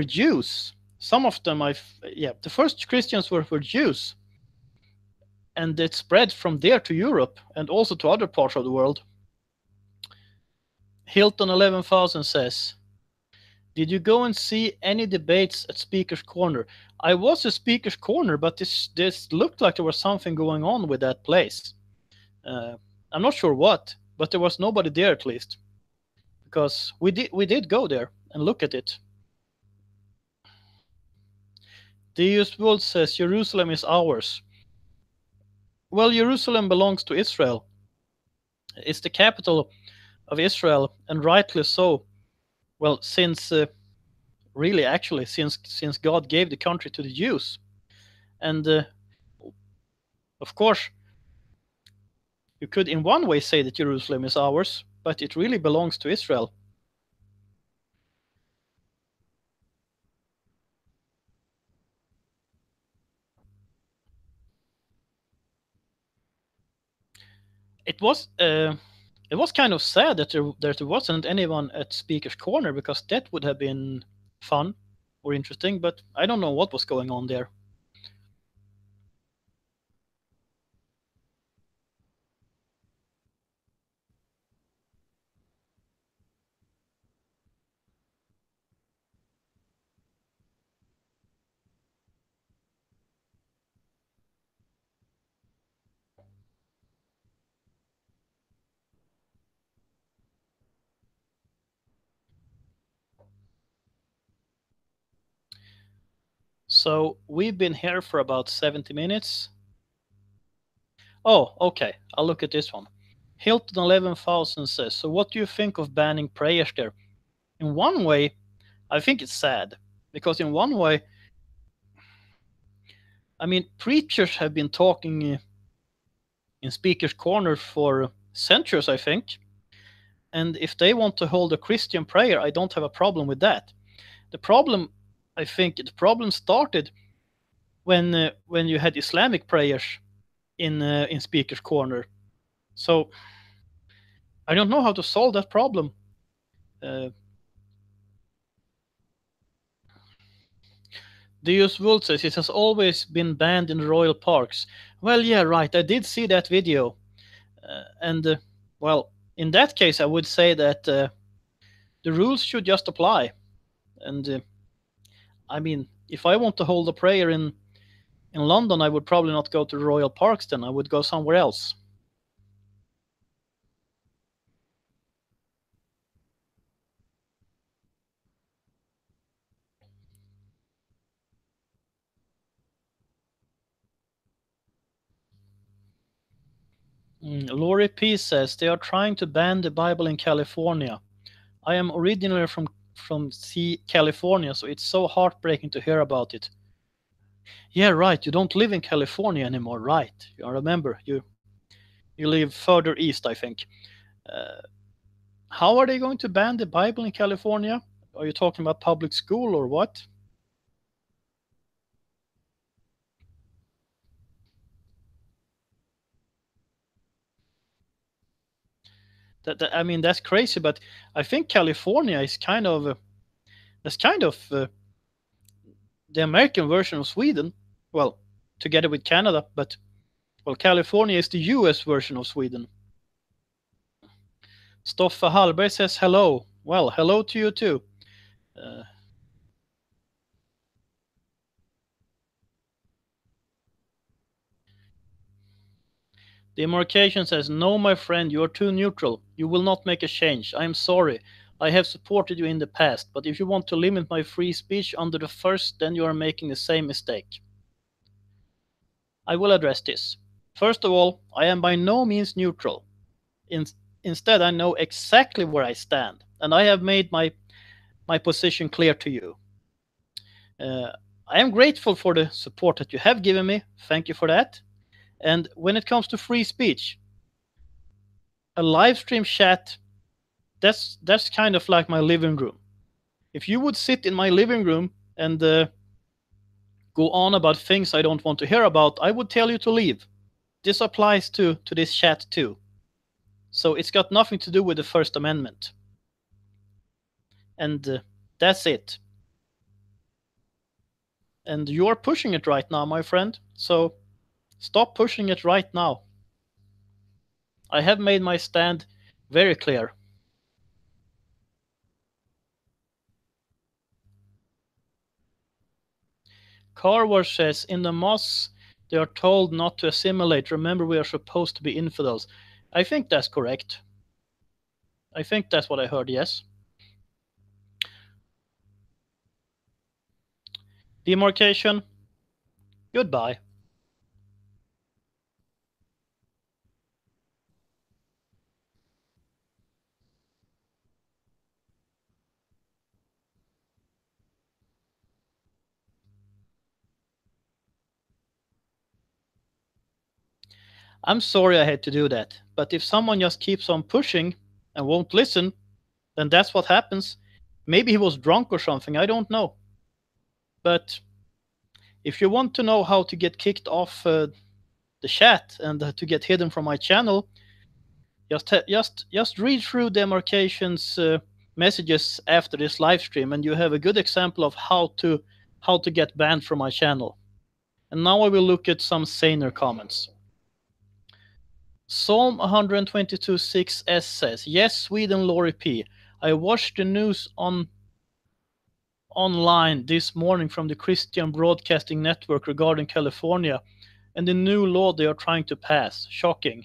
Jews. Some of them, the first Christians were Jews, and it spread from there to Europe and also to other parts of the world. Hilton 11,000 says, "Did you go and see any debates at Speaker's Corner?" I was at Speaker's Corner, but this looked like there was something going on with that place. Uh, I'm not sure what, but there was nobody there at least, because we did go there and look at it. Deus Vult says Jerusalem is ours. Well, Jerusalem belongs to Israel. It's the capital of Israel, and rightly so. Well, since really, actually, since God gave the country to the Jews, and of course, you could in one way say that Jerusalem is ours, but it really belongs to Israel. It was uh, it was kind of sad that there wasn't anyone at Speaker's Corner, because that would have been fun or interesting. But I don't know what was going on there. So we've been here for about 70 minutes. Oh, okay. I'll look at this one. Hilton 11,000 says, "So what do you think of banning prayers there?" In one way, I think it's sad, because in one way, I mean, preachers have been talking in Speaker's Corner for centuries, I think. And if they want to hold a Christian prayer, I don't have a problem with that. The problem, I think, the problem started when you had Islamic prayers in Speaker's Corner. So I don't know how to solve that problem. Uh, Deus Vult says it has always been banned in royal parks. Well, yeah, right. I did see that video, and well, in that case, I would say that the rules should just apply. And I mean, if I want to hold a prayer in London, I would probably not go to the royal parks. Then I would go somewhere else. Lori P says they are trying to ban the Bible in California. I am originally from California, so it's so heartbreaking to hear about it. Yeah, right. You don't live in California anymore, right? You remember you live further east, I think. Uh, how are they going to ban the Bible in California? Are you talking about public school or what? I mean, that's crazy, but I think California is kind of that's kind of the American version of Sweden. Well, together with Canada, but well, California is the U.S. version of Sweden. Stoffe Hallberg says hello. Well, hello to you too. Uh, Demarcation says, no, my friend, you are too neutral. You will not make a change. I am sorry. I have supported you in the past, but if you want to limit my free speech under the first, then you are making the same mistake. I will address this. First of all, I am by no means neutral. In, Instead, I know exactly where I stand, and I have made my position clear to you. I am grateful for the support that you have given me. Thank you for that. And when it comes to free speech, a live stream chat, that's kind of like my living room. If you would sit in my living room and go on about things I don't want to hear about, I would tell you to leave. This applies to this chat too. So it's got nothing to do with the First Amendment. And that's it. And you're pushing it right now, my friend. So stop pushing it right now. I have made my stand very clear. Carver says, in the mosques, they are told not to assimilate. Remember, we are supposed to be infidels. I think that's correct. I think that's what I heard, yes. Demarcation, goodbye. I'm sorry I had to do that, but if someone just keeps on pushing and won't listen, then that's what happens. Maybe he was drunk or something, I don't know. But if you want to know how to get kicked off the chat and to get hidden from my channel, just read through Demarcation's messages after this live stream, and you have a good example of how to get banned from my channel. And now I will look at some saner comments. Psalm 122:6s says, yes, Sweden, Lori P. I watched the news online this morning from the Christian Broadcasting Network regarding California and the new law they are trying to pass. Shocking.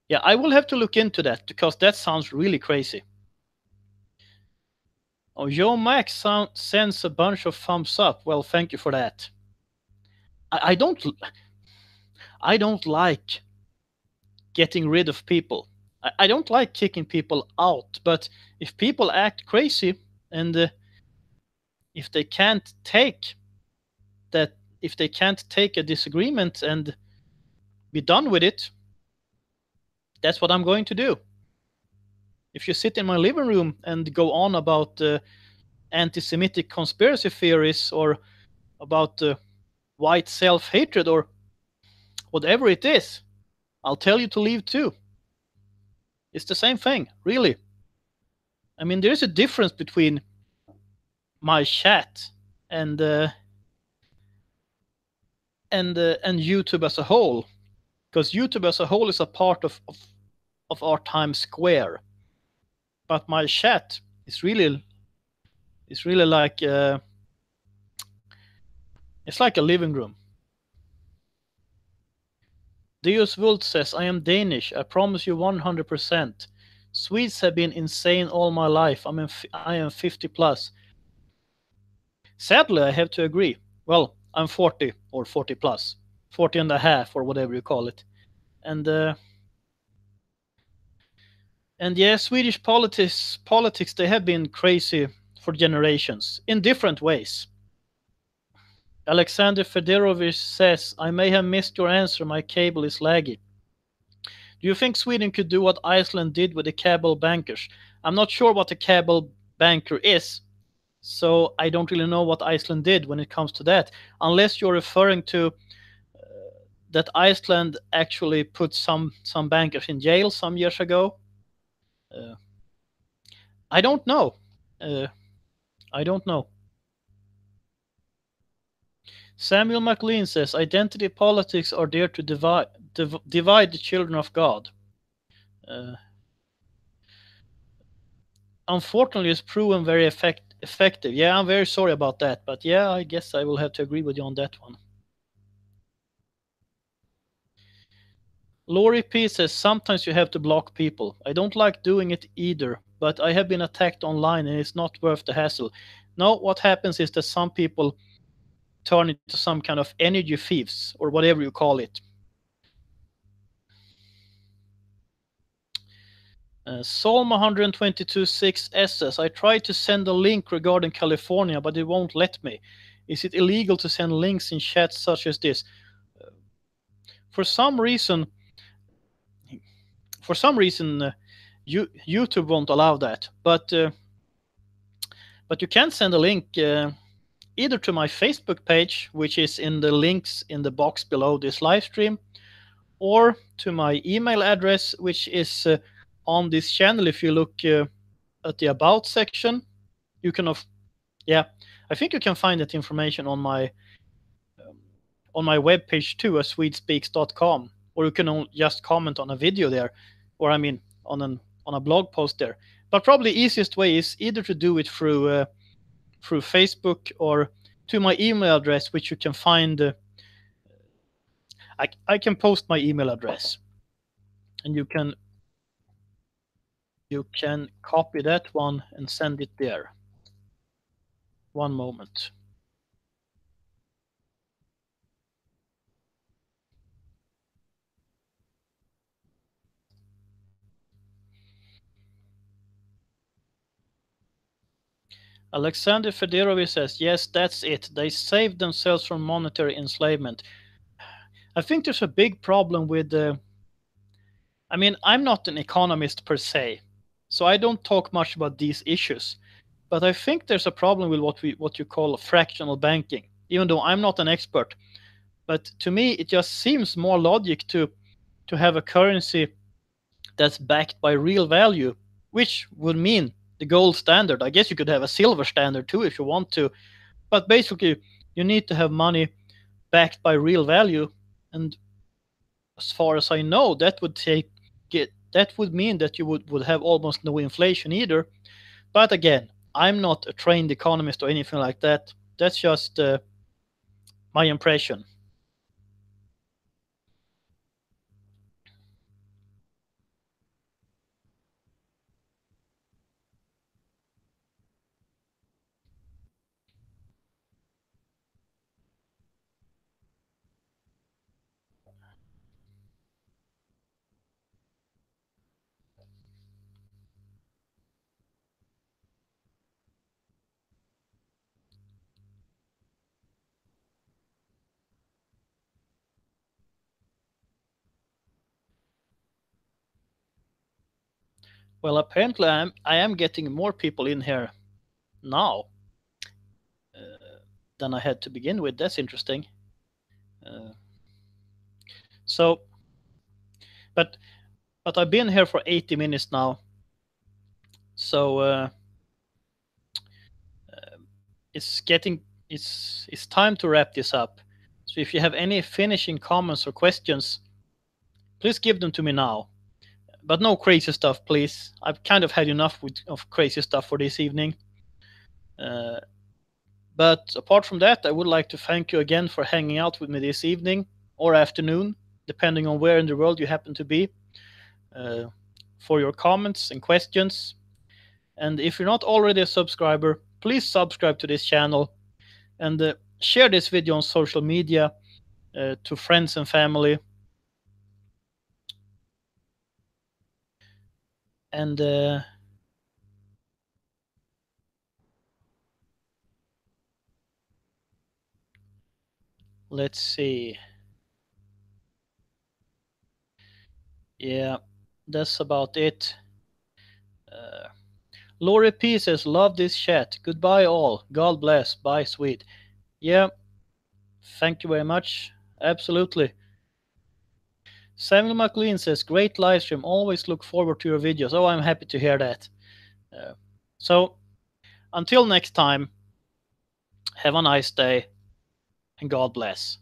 Yeah, I will have to look into that because that sounds really crazy. Oh, Joe Max sends a bunch of thumbs up. Well, thank you for that. I don't like getting rid of people. I don't like kicking people out. But if people act crazy and if they can't take that, if they can't take a disagreement and be done with it, that's what I'm going to do. If you sit in my living room and go on about anti-Semitic conspiracy theories or about white self-hatred or whatever it is, I'll tell you to leave too. It's the same thing, really. I mean, there's a difference between my chat and YouTube as a whole, because YouTube as a whole is a part of our Times Square, but my chat is really like it's like a living room. Deus Vult says, I am Danish. I promise you 100%. Swedes have been insane all my life. I am 50 plus. Sadly, I have to agree. Well, I'm 40 or 40 plus. 40 and a half or whatever you call it. And yeah, Swedish politics they have been crazy for generations in different ways. Alexander Fedorovich says, I may have missed your answer, my cable is laggy. Do you think Sweden could do what Iceland did with the cable bankers? I'm not sure what a cable banker is, so I don't really know what Iceland did when it comes to that, unless you're referring to that Iceland actually put some bankers in jail some years ago. Uh, I don't know. Uh, I don't know. Samuel MacLean says identity politics are there to divide the children of God. Uh, Unfortunately, it's proven very effective. Yeah, I'm very sorry about that, but yeah, I guess I will have to agree with you on that one. Lori P says sometimes you have to block people. I don't like doing it either, but I have been attacked online and it's not worth the hassle. No, what happens is that some people turn into some kind of energy thieves or whatever you call it. Psalm 122:6 says, I tried to send a link regarding California, but it won't let me. Is it illegal to send links in chats such as this? For some reason, YouTube won't allow that. But you can send a link either to my Facebook page, which is in the links in the box below this live stream, or to my email address, which is on this channel. If you look at the About section, you can, I think you can find that information on my webpage too, at swedespeaks.com, or you can just comment on a video there, or I mean on a blog post there. But probably easiest way is either to do it through Facebook or to my email address, which you can find. I can post my email address, and you can copy that one and send it there. One moment. Alexander Fedorovich says, yes, that's it. They saved themselves from monetary enslavement. I think there's a big problem with I mean, I'm not an economist per se, so I don't talk much about these issues. But I think there's a problem with what you call fractional banking, even though I'm not an expert. But to me, it just seems more logic to have a currency that's backed by real value, which would mean the gold standard. I guess you could have a silver standard too if you want to, but basically you need to have money backed by real value. And as far as I know, that would mean that you would have almost no inflation either. But again, I'm not a trained economist or anything like that. That's just my impression. Well, apparently I am getting more people in here now than I had to begin with. That's interesting. Uh, so, but I've been here for 80 minutes now, so it's time to wrap this up. So if you have any finishing comments or questions, please give them to me now. But no crazy stuff, please. I've kind of had enough of crazy stuff for this evening. But apart from that, I would like to thank you again for hanging out with me this evening or afternoon, depending on where in the world you happen to be, for your comments and questions. And if you're not already a subscriber, please subscribe to this channel and share this video on social media to friends and family. And let's see. Yeah, that's about it. Lori P says, love this chat. Goodbye all. God bless. Bye, Swede. Yeah, thank you very much. Absolutely. Samuel McLean says, great live stream. Always look forward to your videos. Oh, I'm happy to hear that. So, until next time, have a nice day and God bless.